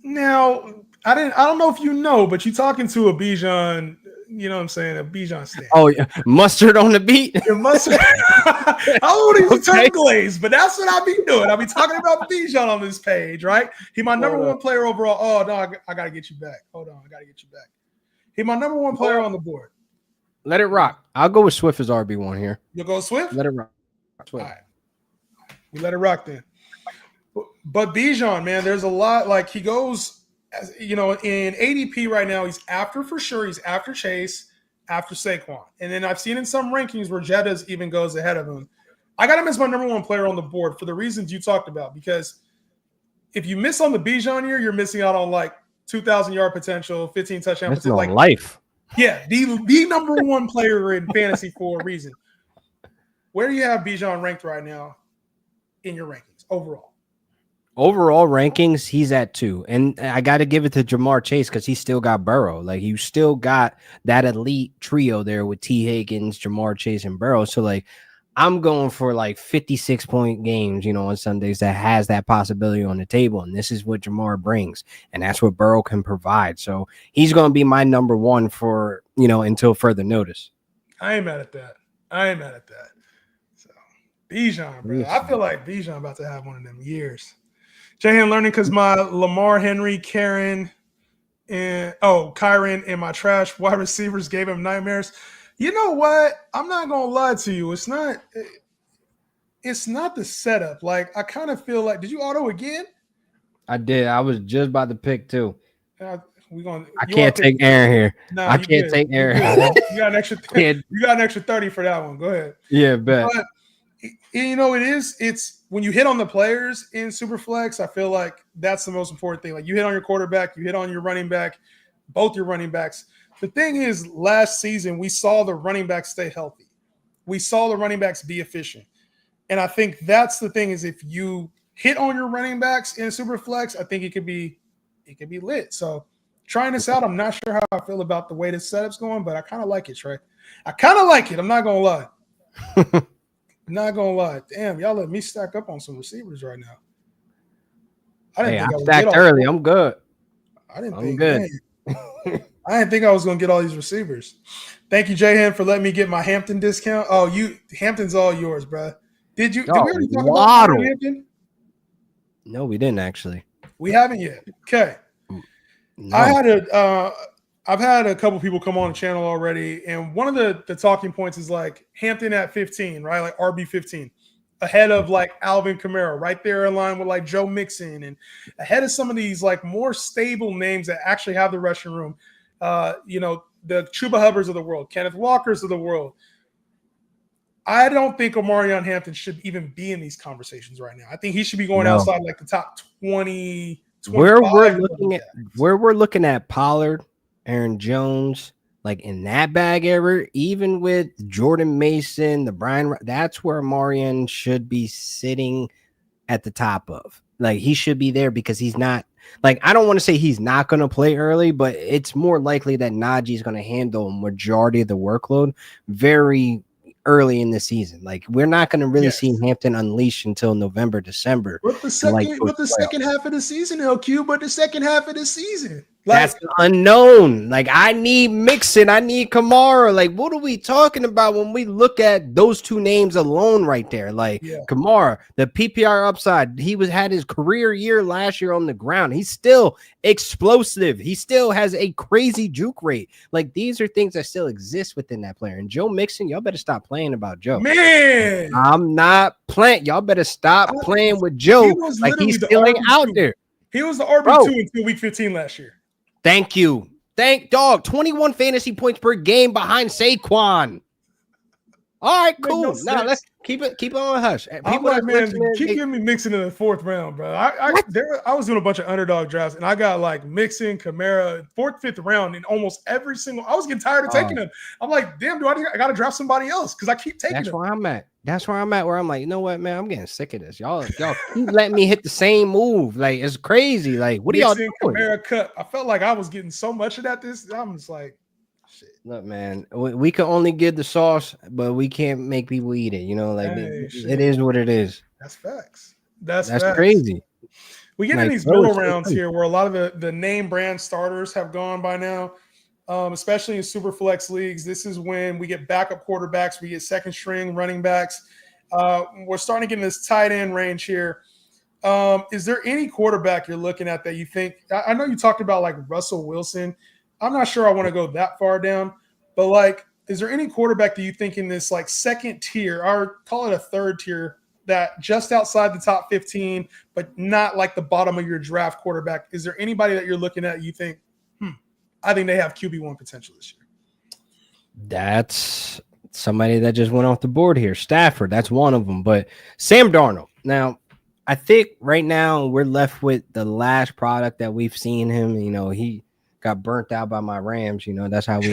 Now, I don't know if you know, but you're talking to a Bijan, you know what I'm saying, a Bijan stand. Oh, yeah. Mustard on the beat. Mustard. I don't use the term glaze, but that's what I'll be doing. I'll be talking about Bijan on this page, right? He my number 1 player overall. Oh, no, I got to get you back. Hold on, I got to get you back. He my number 1 player on the board. Let it rock. I'll go with Swift as RB1 here. You'll go Swift? Let it rock. Swift. All right. We let it rock then. But Bijan, man, there's a lot. Like he goes, in ADP right now, he's after for sure. He's after Chase, after Saquon. And then I've seen in some rankings where Jettas even goes ahead of him. I got him as my number 1 player on the board for the reasons you talked about. Because if you miss on the Bijan year, you're missing out on like 2,000 yard potential, 15 touchdown potential. Like life. Yeah, the number 1 player in fantasy for a reason. Where do you have Bijan ranked right now in your rankings overall? Overall rankings, he's at 2. And I got to give it to Jamar Chase because he still got Burrow. Like, you still got that elite trio there with T. Higgins, Jamar Chase, and Burrow. So, like, I'm going for like 56-point games, on Sundays that has that possibility on the table. And this is what Jamar brings. And that's what Burrow can provide. So he's going to be my number 1 for, until further notice. I ain't mad at that. So, Bijan, bro. I feel like Bijan about to have one of them years. Jahan learning because my Lamar, Henry, Kyron, and my trash wide receivers gave him nightmares. You know what? I'm not gonna lie to you. It's not the setup. Like, I kind of feel like, did you auto again? I did. I was just about to pick too. I can't take Aaron here. No, I can't take Aaron. You got an extra. You got an extra 30 for that one. Go ahead. Yeah, bet. But it's when you hit on the players in Superflex, I feel like that's the most important thing. Like, you hit on your quarterback, you hit on your running back, both your running backs. The thing is, last season we saw the running backs stay healthy. We saw the running backs be efficient, and I think that's the thing. Is if you hit on your running backs in Superflex, I think it could be lit. So, trying this out, I'm not sure how I feel about the way this setup's going, but I kind of like it, Trey. I kind of like it. I'm not gonna lie. I'm not gonna lie. Damn, y'all let me stack up on some receivers right now. I stacked early. I'm good. I didn't think I was gonna get all these receivers. Thank you, Jahan, for letting me get my Hampton discount. Oh, Hampton's all yours, bro. Did we already talk about Hampton? No, we didn't actually. We haven't yet. Okay. No. I've had a couple people come on the channel already, and one of the talking points is like Hampton at 15, right? Like RB 15, ahead of like Alvin Kamara, right there in line with like Joe Mixon, and ahead of some of these like more stable names that actually have the rushing room. The Chuba Hubbards of the world, Kenneth Walkers of the world. I don't think Omarion Hampton should even be in these conversations right now. I think he should be going outside like the top 20. Where we're looking at Pollard, Aaron Jones, like in that bag area, even with Jordan Mason, that's where Omarion should be sitting at the top of. Like, he should be there because he's not, like, I don't want to say he's not going to play early, but it's more likely that Najee is going to handle a majority of the workload very early in the season. Like, we're not going to really see Hampton unleash until November, December. But the second half of the season, LQ, but the second half of the season. That's unknown. Like, I need Mixon. I need Kamara. Like, what are we talking about when we look at those two names alone right there? Like, Kamara, the PPR upside, he had his career year last year on the ground. He's still explosive. He still has a crazy juke rate. Like, these are things that still exist within that player. And Joe Mixon, y'all better stop playing about Joe. Man, I'm not playing. Y'all better stop playing with Joe. Like, he's still out there. He was the RB2 until week 15 last year. Thank you. 21 fantasy points per game behind Saquon. All right, cool. Now let's keep it on hush. Keep giving me Mixon in the 4th round, bro. I was doing a bunch of underdog drafts, and I got like Mixon, Kamara, 4th, 5th round in almost every single. I was getting tired of taking them. I'm like, damn, I got to draft somebody else because I keep taking them. That's where I'm at. Where I'm like, you know what, man? I'm getting sick of this. Y'all keep letting me hit the same move. Like, it's crazy. Like, what are y'all doing? Kamara cut. I felt like I was getting so much of that. I'm just like, shit. Look, man, we can only give the sauce, but we can't make people eat it. It is what it is. That's facts. That's crazy. We get in these middle rounds here where a lot of the name brand starters have gone by now. Especially in super flex leagues. This is when we get backup quarterbacks, we get second string running backs. We're starting to get in this tight end range here. Is there any quarterback you're looking at that you think, I know you talked about like Russell Wilson. I'm not sure I want to go that far down, but like, is there any quarterback that you think in this like second tier, or call it a third tier, that just outside the top 15, but not like the bottom of your draft quarterback? Is there anybody that you're looking at you think, I think they have QB1 potential this year? That's somebody that just went off the board here. Stafford, that's one of them. But Sam Darnold. Now, I think right now we're left with the last product that we've seen him. He got burnt out by my Rams. That's how we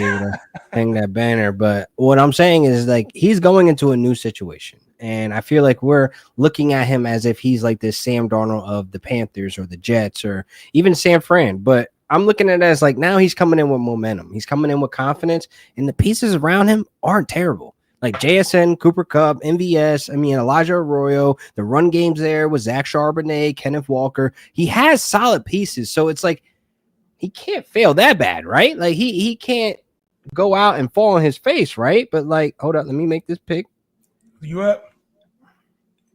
hang that banner. But what I'm saying is, like, he's going into a new situation. And I feel like we're looking at him as if he's like this Sam Darnold of the Panthers or the Jets or even San Fran. But I'm looking at it as like now he's coming in with momentum. He's coming in with confidence, and the pieces around him aren't terrible. Like JSN, Cooper Kupp, MVS, I mean, Elijah Arroyo, the run game's there with Zach Charbonnet, Kenneth Walker. He has solid pieces. So it's like he can't fail that bad, right? Like he can't go out and fall on his face, right? But like, hold up, let me make this pick. You up?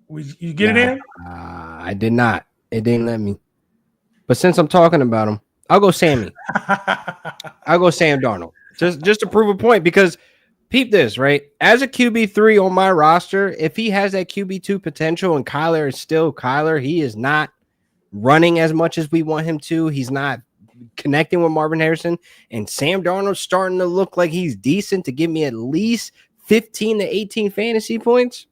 You get it in? I did not. It didn't let me. But since I'm talking about him, I'll go Sammy. I'll go Sam Darnold. Just to prove a point, because peep this, right? As a QB3 on my roster, if he has that QB2 potential and Kyler is still Kyler, he is not running as much as we want him to. He's not connecting with Marvin Harrison, and Sam Darnold's starting to look like he's decent to give me at least 15 to 18 fantasy points.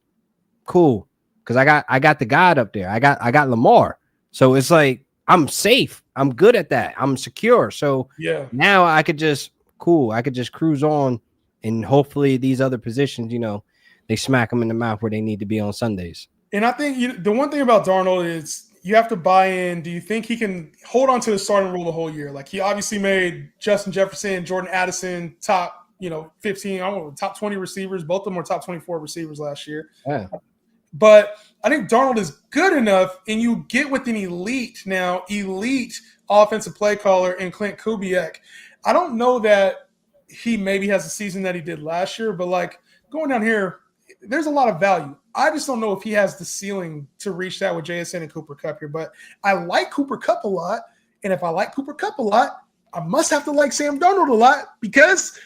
Cool. Because I got the God up there. I got Lamar. So it's like I'm safe. I'm good at that. I'm secure. So yeah, now I could just cruise on, and hopefully these other positions, you know, they smack them in the mouth where they need to be on Sundays. And I think the one thing about Darnold is you have to buy in. Do you think he can hold on to the starting role the whole year? Like he obviously made Justin Jefferson, Jordan Addison top, 15, I don't know, top 20 receivers. Both of them were top 24 receivers last year. Yeah. But I think Darnold is good enough, and you get with an elite offensive play caller in Clint Kubiak. I don't know that he maybe has a season that he did last year, but like going down here, there's a lot of value. I just don't know if he has the ceiling to reach that with JSN and Cooper Kupp here. But I like Cooper Kupp a lot, and if I like Cooper Kupp a lot, I must have to like Sam Darnold a lot because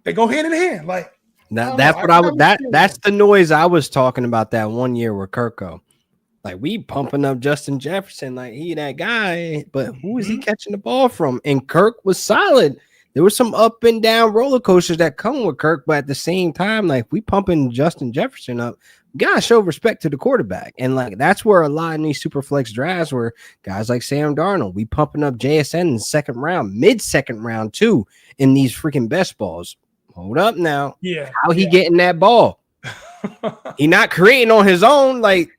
they go hand in hand. Like. That's the noise I was talking about that one year with Kirko. Like we pumping up Justin Jefferson, like he that guy, but who is he catching the ball from? And Kirk was solid. There was some up and down roller coasters that come with Kirk, but at the same time, like we pumping Justin Jefferson up, we gotta show respect to the quarterback. And like that's where a lot in these super flex drafts where guys like Sam Darnold, we pumping up JSN in the second round, mid-second round too, in these freaking best balls. Hold up now. Yeah. How he getting that ball? He not creating on his own. Like,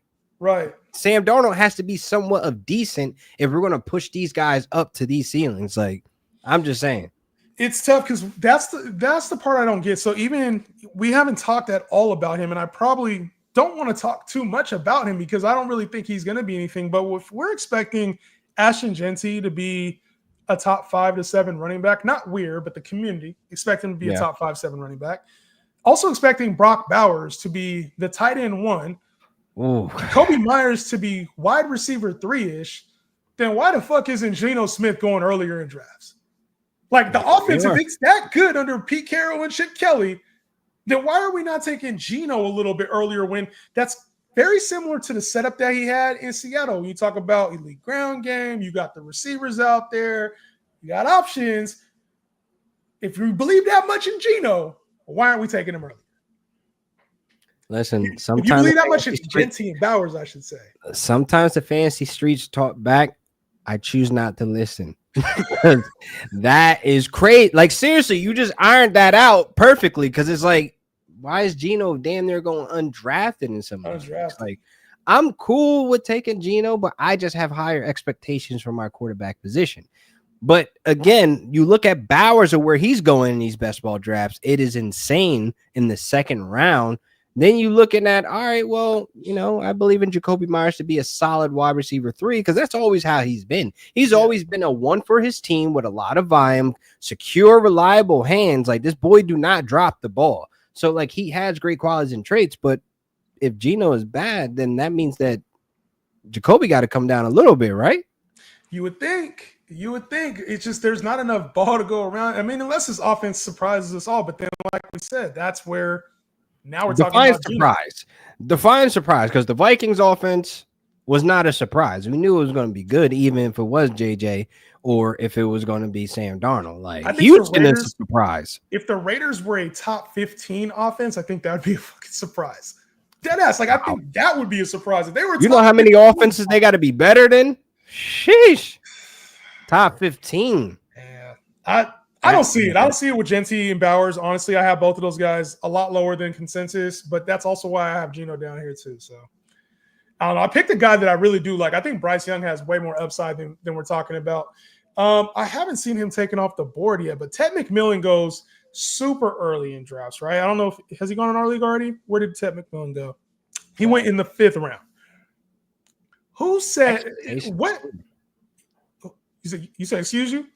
right. Sam Darnold has to be somewhat of decent if we're going to push these guys up to these ceilings. Like, I'm just saying. It's tough because that's the part I don't get. So even we haven't talked at all about him, and I probably don't want to talk too much about him because I don't really think he's going to be anything. But if we're expecting Ashton Genty to be a top 5 to 7 running back, not Weir, but the community expect him to be a top 5-7 running back. Also expecting Brock Bowers to be the tight end 1, Kobe Myers to be wide receiver 3-ish. Then why the fuck isn't Geno Smith going earlier in drafts? Like the offense, if it's that good under Pete Carroll and Chip Kelly, then why are we not taking Geno a little bit earlier when that's very similar to the setup that he had in Seattle. You talk about elite ground game, you got the receivers out there, you got options. If you believe that much in Geno, why aren't we taking him early? Listen, sometimes if you believe that much in Genty and Bowers, I should say. Sometimes the fantasy streets talk back. I choose not to listen. That is crazy. Like seriously, you just ironed that out perfectly because it's like, why is Geno damn near going undrafted in some ways? Like, I'm cool with taking Geno, but I just have higher expectations for my quarterback position. But again, you look at Bowers or where he's going in these best ball drafts, it is insane in the second round. Then you looking at, all right, well, I believe in Jacoby Myers to be a solid wide receiver 3 because that's always how he's been. He's always been a 1 for his team with a lot of volume, secure, reliable hands. Like this boy do not drop the ball. So, like, he has great qualities and traits, but if Geno is bad, then that means that Jacoby got to come down a little bit, right? You would think. It's just there's not enough ball to go around. I mean, unless his offense surprises us all. But then, like we said, that's where now we're talking about Define surprise, because the Vikings offense was not a surprise. We knew it was going to be good, even if it was JJ or if it was going to be Sam Darnold. Like, Houston is a surprise. If the Raiders were a top 15 offense, I think that would be a fucking surprise. Deadass. Like, I think that would be a surprise. If they were, you know how many offenses they got to be better than? Sheesh. Top 15. Yeah. I I don't see it. I don't see it with Genty and Bowers. Honestly, I have both of those guys a lot lower than consensus, but that's also why I have Geno down here too. So I don't know. I picked a guy that I really do like. I think Bryce Young has way more upside than we're talking about. I haven't seen him taken off the board yet, but Ted McMillan goes super early in drafts, right? I don't know if has he gone in our league already? Where did Ted McMillan go? He went in the 5th round. Who said what? You said excuse you?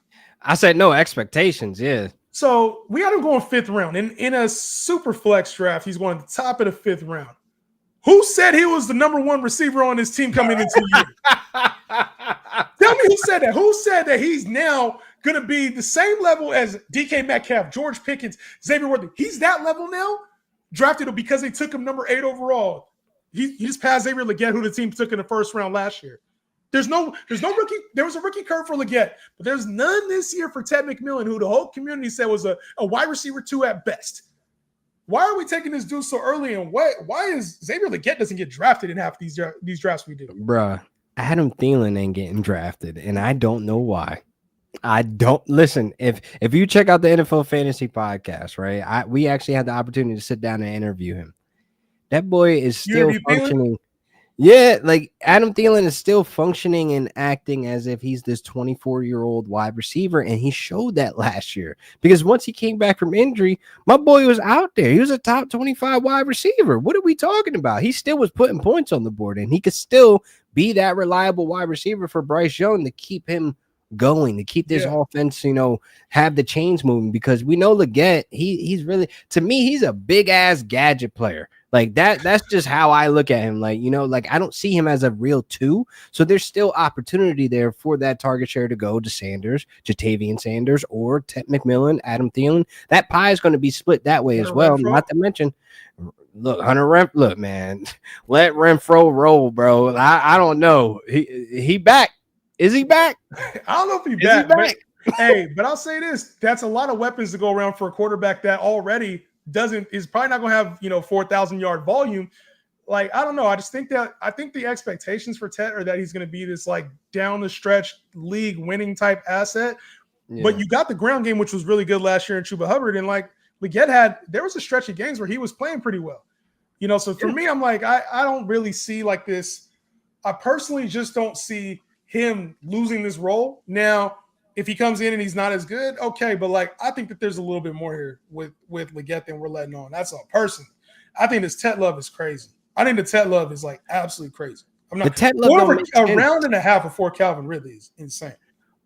I said no expectations. Yeah. So we got him going 5th round. In a super flex draft, he's going to the top of the 5th round. Who said he was the number 1 receiver on his team coming into the year? Tell me who said that. Who said that he's now going to be the same level as DK Metcalf, George Pickens, Xavier Worthy? He's that level now? Drafted him because they took him number 8 overall. He just passed Xavier Legette, who the team took in the 1st round last year. There's no rookie. There was a rookie curve for Legette, but there's none this year for Ted McMillan, who the whole community said was a wide receiver 2 at best. Why are we taking this dude so early? And why is Xavier Legette doesn't get drafted in half these drafts we do? Bruh, Adam Thielen ain't getting drafted, and I don't know why. I don't listen. If you check out the NFL Fantasy Podcast, right? We actually had the opportunity to sit down and interview him. That boy is still functioning. Yeah, like Adam Thielen is still functioning and acting as if he's this 24-year-old wide receiver, and he showed that last year because once he came back from injury, my boy was out there. He was a top 25 wide receiver. What are we talking about? He still was putting points on the board, and he could still be that reliable wide receiver for Bryce Young to keep him going, to keep this offense, have the chains moving, because we know Legette, he's really, to me, he's a big ass gadget player. Like that's just how I look at him. Like, I don't see him as a real 2. So there's still opportunity there for that target share to go to Sanders, Jatavian Sanders, or Ted McMillan, Adam Thielen. That pie is going to be split that way as well. Not to mention, look, look, man, let Renfro roll, bro. I don't know. He back. Is he back? I don't know if he's back. But, hey, but I'll say this. That's a lot of weapons to go around for a quarterback that already is probably not going to have 4,000 yard volume. Like, I don't know. I think the expectations for Ted are that he's going to be this like down the stretch league winning type asset. Yeah. But you got the ground game, which was really good last year in Chuba Hubbard, and like Legette there was a stretch of games where he was playing pretty well. So for me, I'm like, I don't really see like this. I personally just don't see him losing this role. Now, if he comes in and he's not as good, okay, but like I think that there's a little bit more here with Legette than we're letting on. That's all. Personally, I think this Ted Love is crazy. I think the Ted Love is like absolutely crazy. I'm not. The Ted Love a round and a half before Calvin Ridley is insane.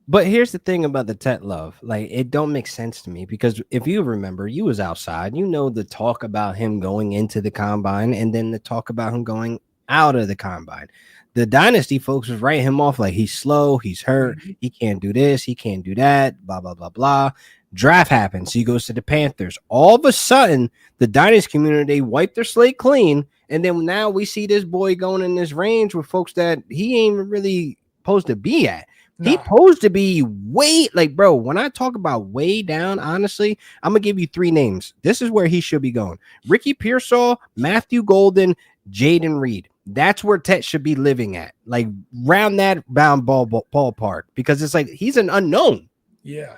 But here's the thing about the Ted Love, like it don't make sense to me, because if you remember, you was outside, the talk about him going into the combine and then the talk about him going out of the combine. The dynasty folks was writing him off like he's slow, he's hurt, he can't do this, he can't do that, blah, blah, blah, blah. Draft happens. He goes to the Panthers. All of a sudden, the dynasty community wiped their slate clean, and then now we see this boy going in this range with folks that he ain't really supposed to be at. Nah. He supposed to be way, like, bro, when I talk about way down, honestly, I'm going to give you 3 names. This is where he should be going. Ricky Pearsall, Matthew Golden, Jaden Reed. That's where Ted should be living at, like round that ballpark, because it's like he's an unknown. Yeah,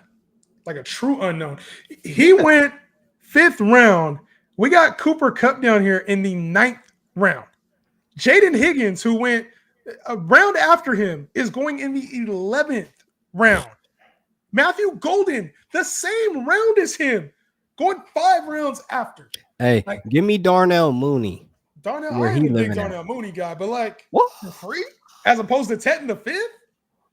like a true unknown. He went 5th round. We got Cooper Kupp down here in the 9th round. Jaden Higgins, who went a round after him, is going in the 11th round. Matthew Golden, the same round as him, going 5 rounds after. Hey, give me Darnell Mooney. Darnell, I ain't a big Darnell Mooney guy, but like, what? For free? As opposed to Ted in the 5th?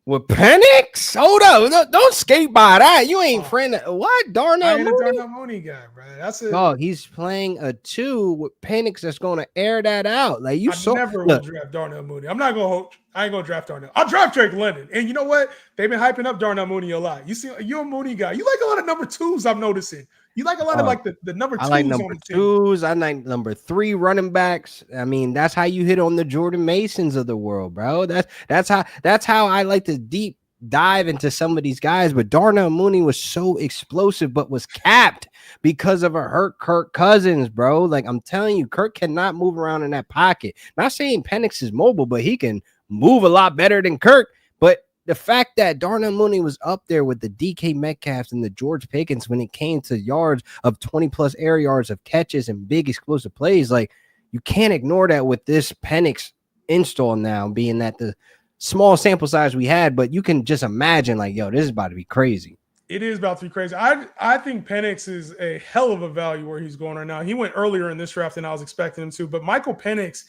With Penix? Hold up. Don't skate by that. You ain't friend. What? Darnell Mooney? I ain't a Darnell Mooney guy, bro. That's it. Oh, he's playing a 2 with Penix that's going to air that out. Like never will draft Darnell Mooney. I'm not going to I ain't going to draft Darnell. I'll draft Drake London. And you know what? They've been hyping up Darnell Mooney a lot. You're a Mooney guy. You like a lot of number 2s, I'm noticing. You like a lot of like the number 2s. I like number 2s. I like number 3 running backs. I mean, that's how you hit on the Jordan Masons of the world, bro. That's how I like to deep dive into some of these guys. But Darnell Mooney was so explosive, but was capped because of a hurt Kirk Cousins, bro. Like I'm telling you, Kirk cannot move around in that pocket. Not saying Penix is mobile, but he can move a lot better than Kirk. But the fact that Darnell Mooney was up there with the DK Metcalfs and the George Pickens when it came to yards of 20+ air yards of catches and big explosive plays, like you can't ignore that with this Penix install now, being that the small sample size we had, but you can just imagine like, yo, this is about to be crazy. It is about to be crazy. I think Penix is a hell of a value where he's going right now. He went earlier in this draft than I was expecting him to, but Michael Penix,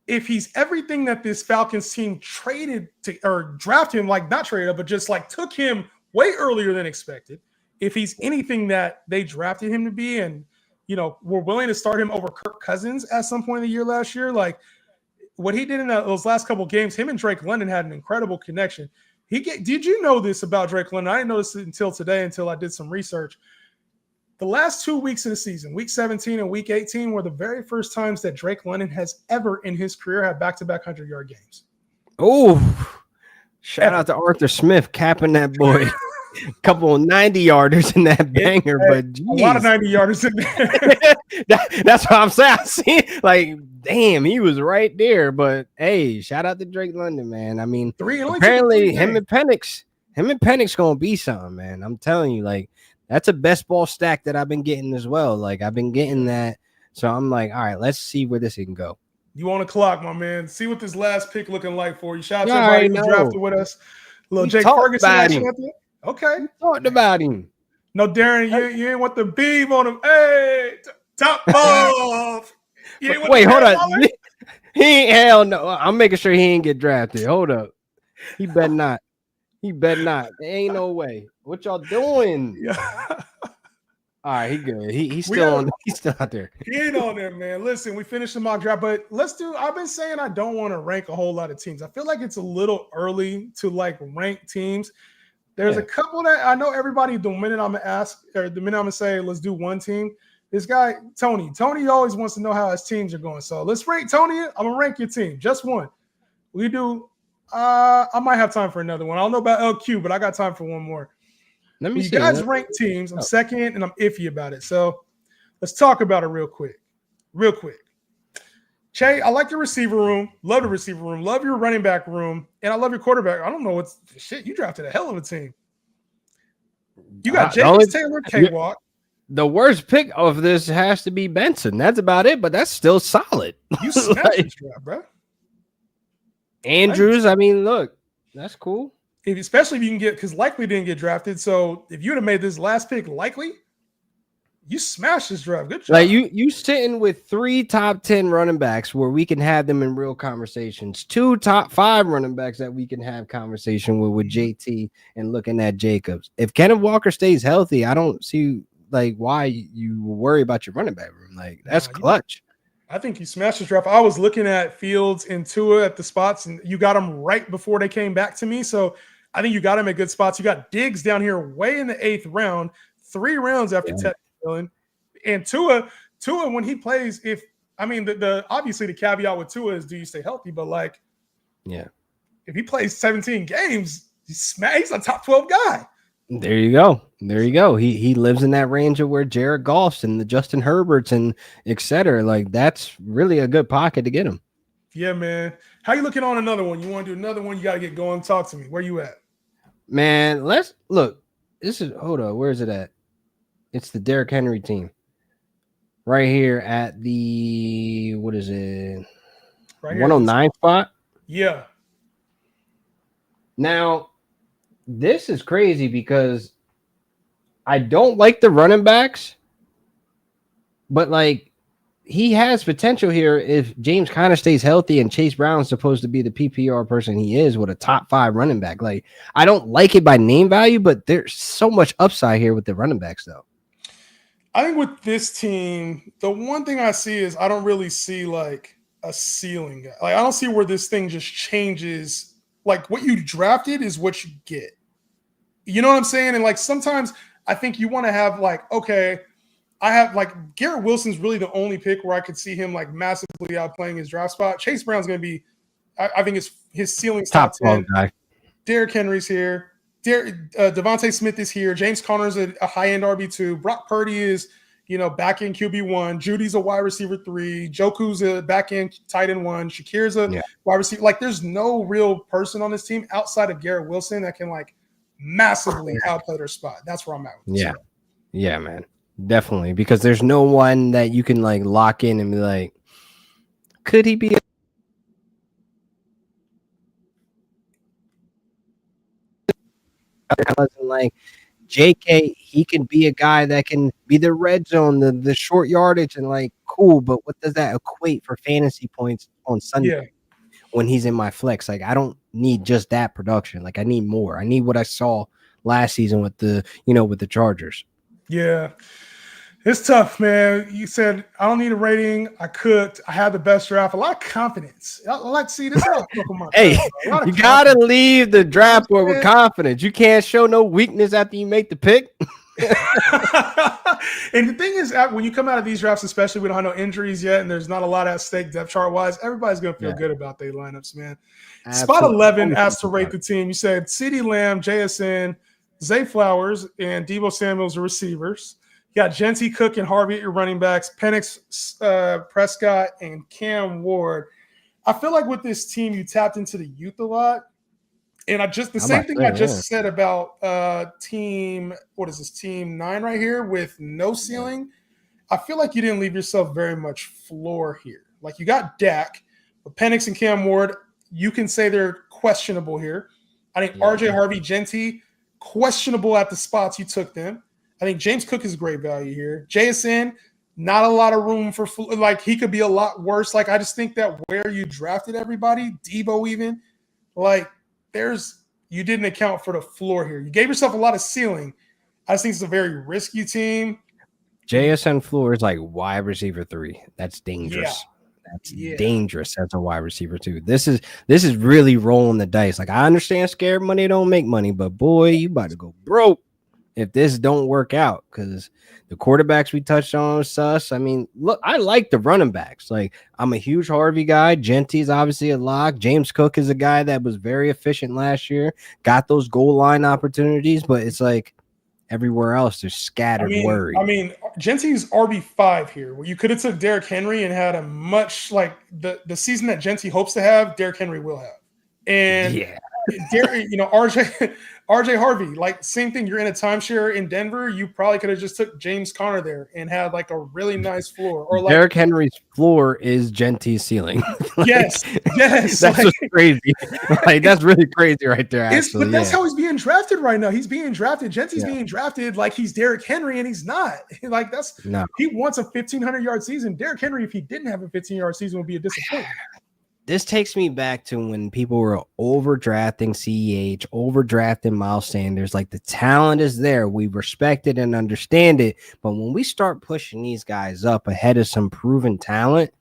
if he's everything that this Falcons team traded to or drafted him, like not traded, but just like took him way earlier than expected, if he's anything that they drafted him to be, and we're willing to start him over Kirk Cousins at some point in the year last year, like what he did in those last couple of games, him and Drake London had an incredible connection. Did you know this about Drake London? I didn't notice it until today, until I did some research. The last 2 weeks of the season, week 17 and week 18, were the very first times that Drake London has ever in his career had back-to-back 100-yard games. Oh, shout out to Arthur Smith capping that boy. A couple of 90-yarders in that banger, but geez. A lot of 90-yarders in there. That's what I'm saying. I see, like, damn, he was right there. But hey, shout out to Drake London, man. I mean, apparently him and Penix gonna be something, man. I'm telling you, like, that's a best ball stack that I've been getting as well. Like, I've been getting that, so I'm like, all right, let's see where this can go. You on the clock, my man. See what this last pick looking like for you. Shout out to everybody who drafted with us. Little Jake Ferguson action at the Okay. We talked about him. No, Darren, you ain't want the beam on him. Hey, top off. Wait, hold on. He ain't, hell no. I'm making sure he ain't get drafted. Hold up. He better not. There ain't no way. What y'all doing? Yeah. All right, he good. He's still out there. He ain't on there, man. Listen, we finished the mock draft, but I've been saying I don't want to rank a whole lot of teams. I feel like it's a little early to like rank teams. There's a couple that I know everybody, the minute I'm gonna say, let's do one team. This guy, Tony always wants to know how his teams are going. So let's rank Tony. I'm gonna rank your team. Just one. We do, I might have time for another one. I don't know about LQ, but I got time for one more. Let me see. You guys rank teams. I'm second and I'm iffy about it. So let's talk about it real quick. Che, I like your receiver room. Love the receiver room. Love your running back room. And I love your quarterback. I don't know what's shit. You drafted a hell of a team. You got James Taylor, K-Walk. The worst pick of this has to be Benson. That's about it, but that's still solid. You smashed this draft, bro. Andrews, I mean, look, that's cool. Especially if you can get, because Likely didn't get drafted. So if you'd have made this last pick Likely, you smashed this draft. Good job. Like you sitting with 3 top 10 running backs where we can have them in real conversations. 2 top 5 running backs that we can have conversation with JT and looking at Jacobs. If Kenneth Walker stays healthy, I don't see like why you worry about your running back room. Like that's clutch. I think you smashed this draft. I was looking at Fields and Tua at the spots, and you got them right before they came back to me. So I think you got them at good spots. You got Diggs down here way in the 8th round, 3 rounds after Ted. And Tua, when he plays, the obviously the caveat with Tua is do you stay healthy? But like, yeah, if he plays 17 games, he's a top 12 guy. There you go. He lives in that range of where Jared Goff's and the Justin Herberts and etc. Like that's really a good pocket to get him. Yeah, man. How you looking on another one? You want to do another one? You got to get going. Talk to me. Where you at? Man, let's look. Hold on. Where is it at? It's the Derrick Henry team. Right here at the, what is it? Right here 109 spot? Yeah. Now, this is crazy because I don't like the running backs, but like he has potential here if James kind of stays healthy and Chase Brown's supposed to be the PPR person he is with a top 5 running back. Like, I don't like it by name value, but there's so much upside here with the running backs, though. I think with this team, the one thing I see is I don't really see like a ceiling. Like, I don't see where this thing just changes. Like, what you drafted is what you get. You know what I'm saying? And like, sometimes I think you want to have like, okay, I have like Garrett Wilson's really the only pick where I could see him like massively outplaying his draft spot. Chase Brown's going to be, I think his ceiling's top 10. Guy. Derrick Henry's here. Devontae Smith is here. James Conner's a high-end RB2. Brock Purdy is, back end QB1. Judy's a wide receiver 3. Joku's a back end tight end 1. Shakir's a wide receiver. Like, there's no real person on this team outside of Garrett Wilson that can like massively outplay their spot. That's where I'm at with this. Yeah, man. Definitely. Because there's no one that you can like lock in and be like, could he be like JK? He can be a guy that can be the red zone, the short yardage, and like cool, but what does that equate for fantasy points on Sunday when he's in my flex? Like, I don't need just that production. Like, I need more. I need what I saw last season with the Chargers. Yeah. It's tough, man. You said, I don't need a rating. I cooked. I had the best draft. A lot of confidence. I like to see this. Hey, you got to leave the draft board with confidence. You can't show no weakness after you make the pick. And the thing is, when you come out of these drafts, especially, we don't have no injuries yet, and there's not a lot at stake depth chart-wise, everybody's going to feel good about their lineups, man. Absolutely. Spot 11 has to rate the team. You said CeeDee Lamb, JSN, Zay Flowers, and Deebo Samuels are receivers. You got Genty, Cook, and Harvey at your running backs, Penix, Prescott, and Cam Ward. I feel like with this team, you tapped into the youth a lot. And same thing I just said about team 9 right here with no ceiling. I feel like you didn't leave yourself very much floor here. Like, you got Dak, but Penix and Cam Ward, you can say they're questionable here. I think RJ Harvey, Genty, questionable at the spots you took them. I think James Cook is great value here. JSN, not a lot of room for like, he could be a lot worse. Like, I just think that where you drafted everybody, Deebo even, like, you didn't account for the floor here. You gave yourself a lot of ceiling. I just think it's a very risky team. JSN floor is like wide receiver 3. That's dangerous. That's dangerous as a wide receiver 2. This is really rolling the dice. Like, I understand scared money don't make money, but boy, you about to go broke if this don't work out, because the quarterbacks we touched on sus. I mean, look, I like the running backs. Like, I'm a huge Harvey guy. Genty's obviously a lock. James Cook is a guy that was very efficient last year, got those goal line opportunities, but it's like everywhere else there's scattered worry. I mean, Genty's RB5 here, where you could have took Derrick Henry and had a much like the season that Genty hopes to have, Derrick Henry will have. And RJ Harvey, like, same thing. You're in a timeshare in Denver. You probably could have just took James Conner there and had like a really nice floor. Or like Derrick Henry's floor is Genty's ceiling. Like, yes. That's just crazy. Like, that's really crazy right there. Actually, but that's how he's being drafted right now. He's being drafted. Genty's being drafted like he's Derrick Henry, and he's not. Like, he wants a 1,500-yard season. Derrick Henry, if he didn't have a 15-yard season, would be a disappointment. This takes me back to when people were overdrafting CEH, overdrafting Miles Sanders. Like, the talent is there. We respect it and understand it. But when we start pushing these guys up ahead of some proven talent,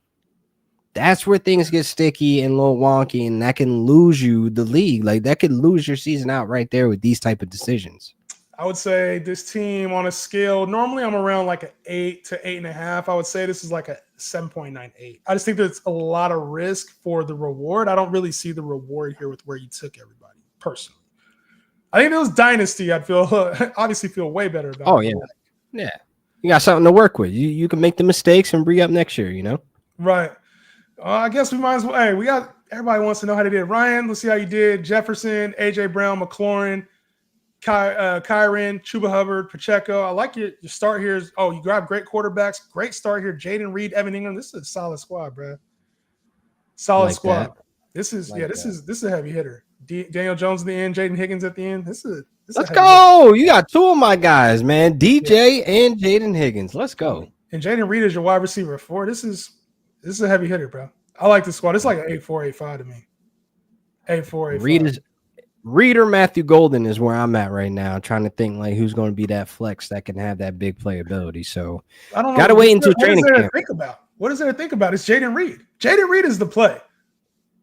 that's where things get sticky and a little wonky, and that can lose you the league. Like, that could lose your season out right there with these type of decisions. I would say this team on a scale, normally I'm around like an 8 to 8.5. I would say this is like a 7.98. I just think there's a lot of risk for the reward. I don't really see the reward here with where you took everybody, personally. I think if it was Dynasty, I'd obviously feel way better about it. Oh, yeah. Yeah. You got something to work with. You can make the mistakes and re-up next year, you know? Right. I guess we might as well. Hey, everybody wants to know how they did. Ryan, let's see how you did. Jefferson, AJ Brown, McLaurin, Kyron, Chuba Hubbard, Pacheco. I like your start here. You grab great quarterbacks. Great start here. Jaden Reed, Evan Ingram. This is a solid squad, bro. Solid squad. That. This is a heavy hitter. Daniel Jones at the end, Jaden Higgins at the end. Let's go. Hitter. You got two of my guys, man. DJ and Jaden Higgins. Let's go. And Jaden Reed is your wide receiver 4. This is a heavy hitter, bro. I like the squad. It's like an 8-4, 8-5 to me. 8-4, 8-5. Reed or Matthew Golden is where I'm at right now, trying to think like who's going to be that flex that can have that big playability. So I don't know. Got to wait until training camp. What is there to think about? It's Jaden Reed. Jaden Reed is the play.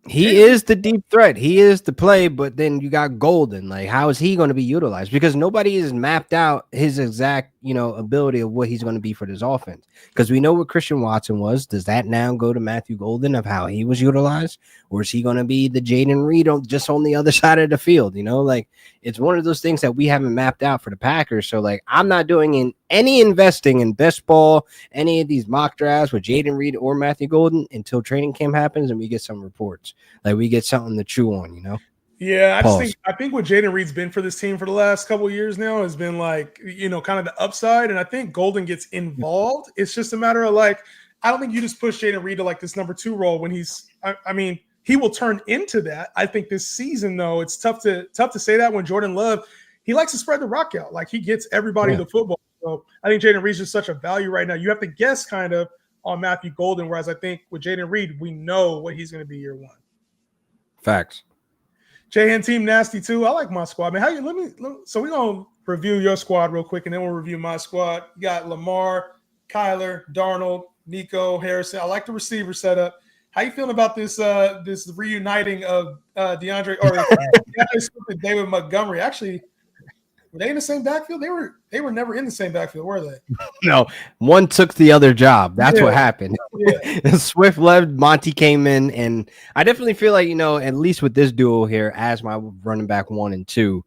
He is the deep threat. He is the play, but then you got Golden. Like, how is he going to be utilized? Because nobody has mapped out his exact, ability of what he's going to be for this offense. Because we know what Christian Watson was. Does that now go to Matthew Golden of how he was utilized? Or is he going to be the Jaden Reed just on the other side of the field? Like, it's one of those things that we haven't mapped out for the Packers. So like, I'm not doing any investing in best ball, any of these mock drafts with Jaden Reed or Matthew Golden until training camp happens and we get some reports. Like we get something to chew on, you know? Yeah, I think what Jaden Reed's been for this team for the last couple of years now has been like, you know, kind of the upside. And I think Golden gets involved. It's just a matter of like, I don't think you just push Jaden Reed to like this number 2 role when I mean, he will turn into that. I think this season, though, it's tough to say that when Jordan Love, he likes to spread the rock out. Like he gets everybody the football. So I think Jaden Reed's just such a value right now. You have to guess kind of on Matthew Golden, whereas I think with Jaden Reed, we know what he's going to be year 1. Facts. JN Team Nasty too. I like my squad. Man, so we're gonna review your squad real quick, and then we'll review my squad. You got Lamar, Kyler, Darnold, Nico, Harrison. I like the receiver setup. How you feeling about this reuniting of DeAndre Swift and David Montgomery? Actually, were they in the same backfield? They were never in the same backfield, were they? No, one took the other job. That's what happened. Yeah. Swift left, Monty came in, and I definitely feel like, you know, at least with this duo here as my running back 1 and 2,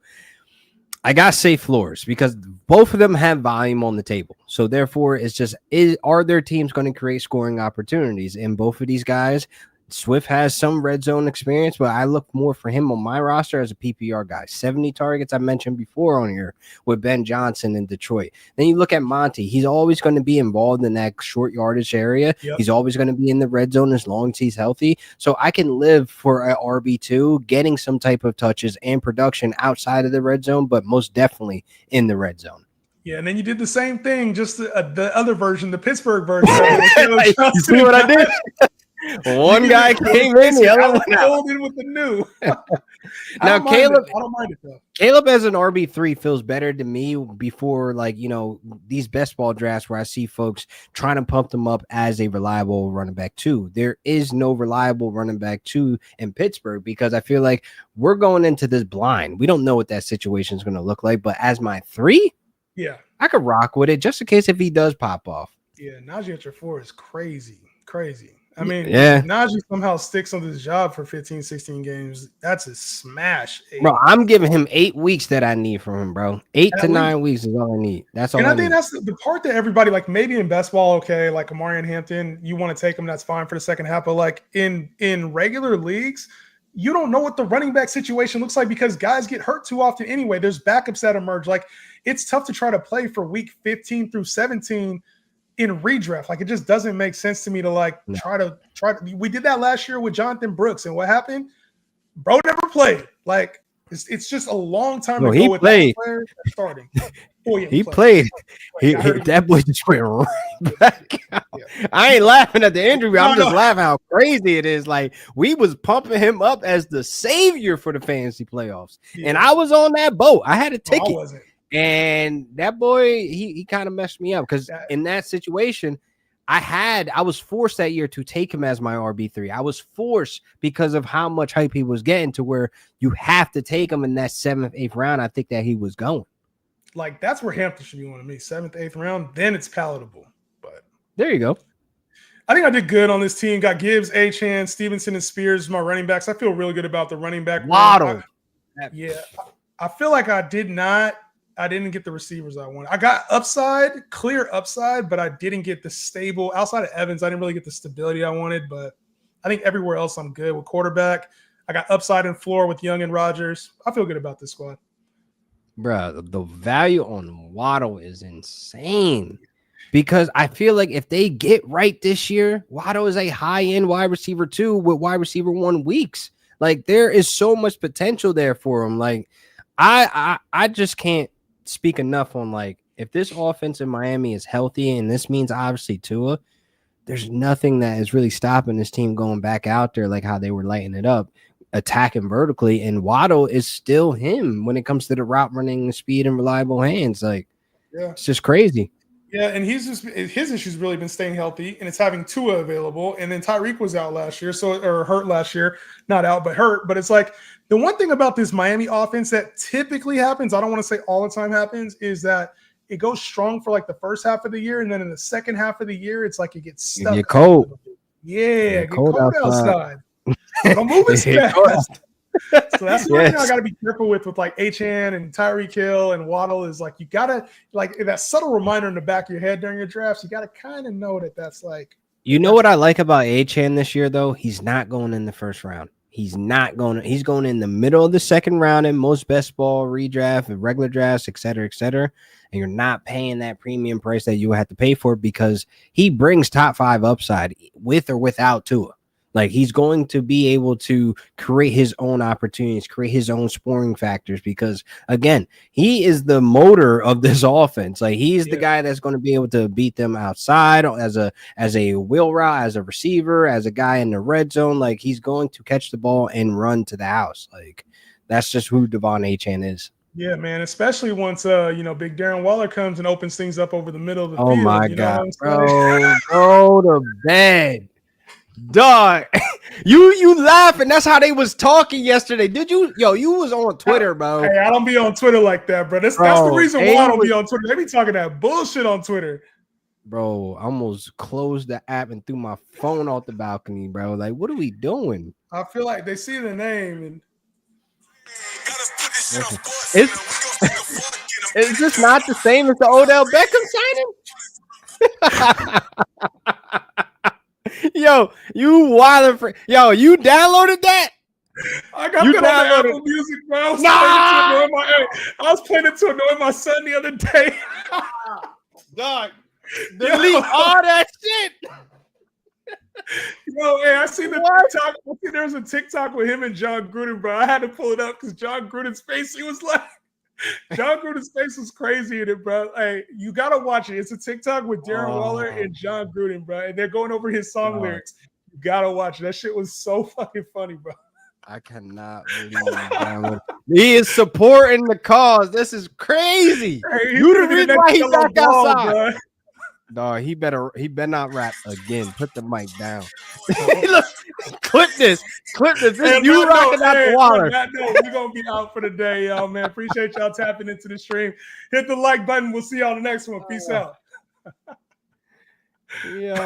I got safe floors because both of them have volume on the table. So therefore, it's just, are their teams going to create scoring opportunities? And both of these guys, Swift has some red zone experience, but I look more for him on my roster as a PPR guy. 70 targets I mentioned before on here with Ben Johnson in Detroit. Then you look at Monty. He's always going to be involved in that short yardage area. Yep. He's always going to be in the red zone as long as he's healthy. So I can live for a RB2, getting some type of touches and production outside of the red zone, but most definitely in the red zone. Yeah, and then you did the same thing, just the other version, the Pittsburgh version. You see what I did? One guy came in, the other one out. In with the new. Now, Caleb, I don't mind it though. Caleb as an RB3 feels better to me before, like, you know, these best ball drafts where I see folks trying to pump them up as a reliable running back 2. There is no reliable running back 2 in Pittsburgh because I feel like we're going into this blind. We don't know what that situation is going to look like, but as my 3, yeah, I could rock with it just in case if he does pop off. Yeah, Najee at your 4 is crazy. I mean, yeah, Najee somehow sticks on this job for 15, 16 games. That's a smash. Bro, I'm giving him 8 weeks that I need from him, bro. 8 to 9 weeks is all I need. That's all I need. And I think that's the part that everybody, like maybe in best ball, okay, like Amari and Hampton, you want to take him, that's fine for the second half. But like in regular leagues, you don't know what the running back situation looks like because guys get hurt too often anyway. There's backups that emerge. Like it's tough to try to play for week 15 through 17 in redraft. Like it just doesn't make sense to me to like try to we did that last year with Jonathan Brooks, and what happened? Bro never played. Like it's just a long time to go with that player starting. Oh, yeah, he played. That boy just went right back. Yeah. I ain't laughing at the injury. I'm just laughing how crazy it is. Like we was pumping him up as the savior for the fantasy playoffs, and I was on that boat. I had a ticket. And that boy, he kind of messed me up because in that situation, I was forced that year to take him as my RB3. I was forced because of how much hype he was getting to where you have to take him in that 7th, 8th round. I think that he was going. Like that's where Hampton should be one of me. 7th, 8th round, then it's palatable. But there you go. I think I did good on this team. Got Gibbs, Achane, Stevenson, and Spears, my running backs. I feel really good about the running back. Waddle. I feel like I didn't get the receivers I wanted. I got clear upside, but I didn't get the stable. Outside of Evans, I didn't really get the stability I wanted, but I think everywhere else I'm good. With quarterback, I got upside and floor with Young and Rodgers. I feel good about this squad. Bro, the value on Waddle is insane because I feel like if they get right this year, Waddle is a high-end wide receiver 2 with wide receiver 1 weeks. Like there is so much potential there for him. Like I just can't speak enough on like if this offense in Miami is healthy, and this means obviously Tua, there's nothing that is really stopping this team going back out there like how they were lighting it up, attacking vertically. And Waddle is still him when it comes to the route running, speed, and reliable hands. Like, it's just crazy. Yeah, and his issue's really been staying healthy, and it's having Tua available. And then Tyreek was out last year, or hurt last year, not out but hurt. But it's like the one thing about this Miami offense that typically happens, I don't want to say all the time happens, is that it goes strong for like the first half of the year, and then in the second half of the year, it's like it gets stuck. Get cold. Yeah, get cold outside. Don't move as fast. So that's the thing I got to be careful with like HN and Tyreek Hill and Waddle is like you got to like that subtle reminder in the back of your head during your drafts. You got to kind of know that that's like. You know what I like about HN this year though? He's not going in the first round. He's going in the middle of the second round in most best ball redraft and regular drafts, et cetera, and you're not paying that premium price that you have to pay for because he brings top 5 upside with or without Tua. Like he's going to be able to create his own opportunities, create his own scoring factors because again, he is the motor of this offense. Like he's the guy that's going to be able to beat them outside as a wheel route, as a receiver, as a guy in the red zone. Like he's going to catch the ball and run to the house. Like that's just who Devon Achane is. Yeah, man. Especially once big Darren Waller comes and opens things up over the middle of the field. Oh my God, bro, go to bed. Dog, you laughing. That's how they was talking yesterday. Did you? Yo, you was on Twitter, bro. Hey, I don't be on Twitter like that, bro. That's the reason why I don't be on Twitter. They be talking that bullshit on Twitter. Bro, I almost closed the app and threw my phone off the balcony, bro. Like, what are we doing? I feel like they see the name and is this not the same as the Odell Beckham signing? Yo, you wildin' for you downloaded that? I got that on Apple Music, bro. I was playing it to annoy my son the other day. Dog, delete all that shit. Hey, I seen the TikTok. I think there was a TikTok with him and John Gruden, bro. I had to pull it up because John Gruden's face, he was like, John Gruden's face was crazy in it, bro. Hey, you gotta watch it. It's a TikTok with Darren Waller and John Gruden, bro, and they're going over his song lyrics. You gotta watch it. That shit was so fucking funny, bro. I cannot believe he is supporting the cause. This is crazy. Hey, you the reason why he's back outside. Bro. Dog, he better not rap again. Put the mic down. Look, clip this. This is you rocking out the Waller. We're gonna be out for the day, y'all, man. Appreciate y'all tapping into the stream. Hit the like button. We'll see y'all on the next one. Peace out. Yeah.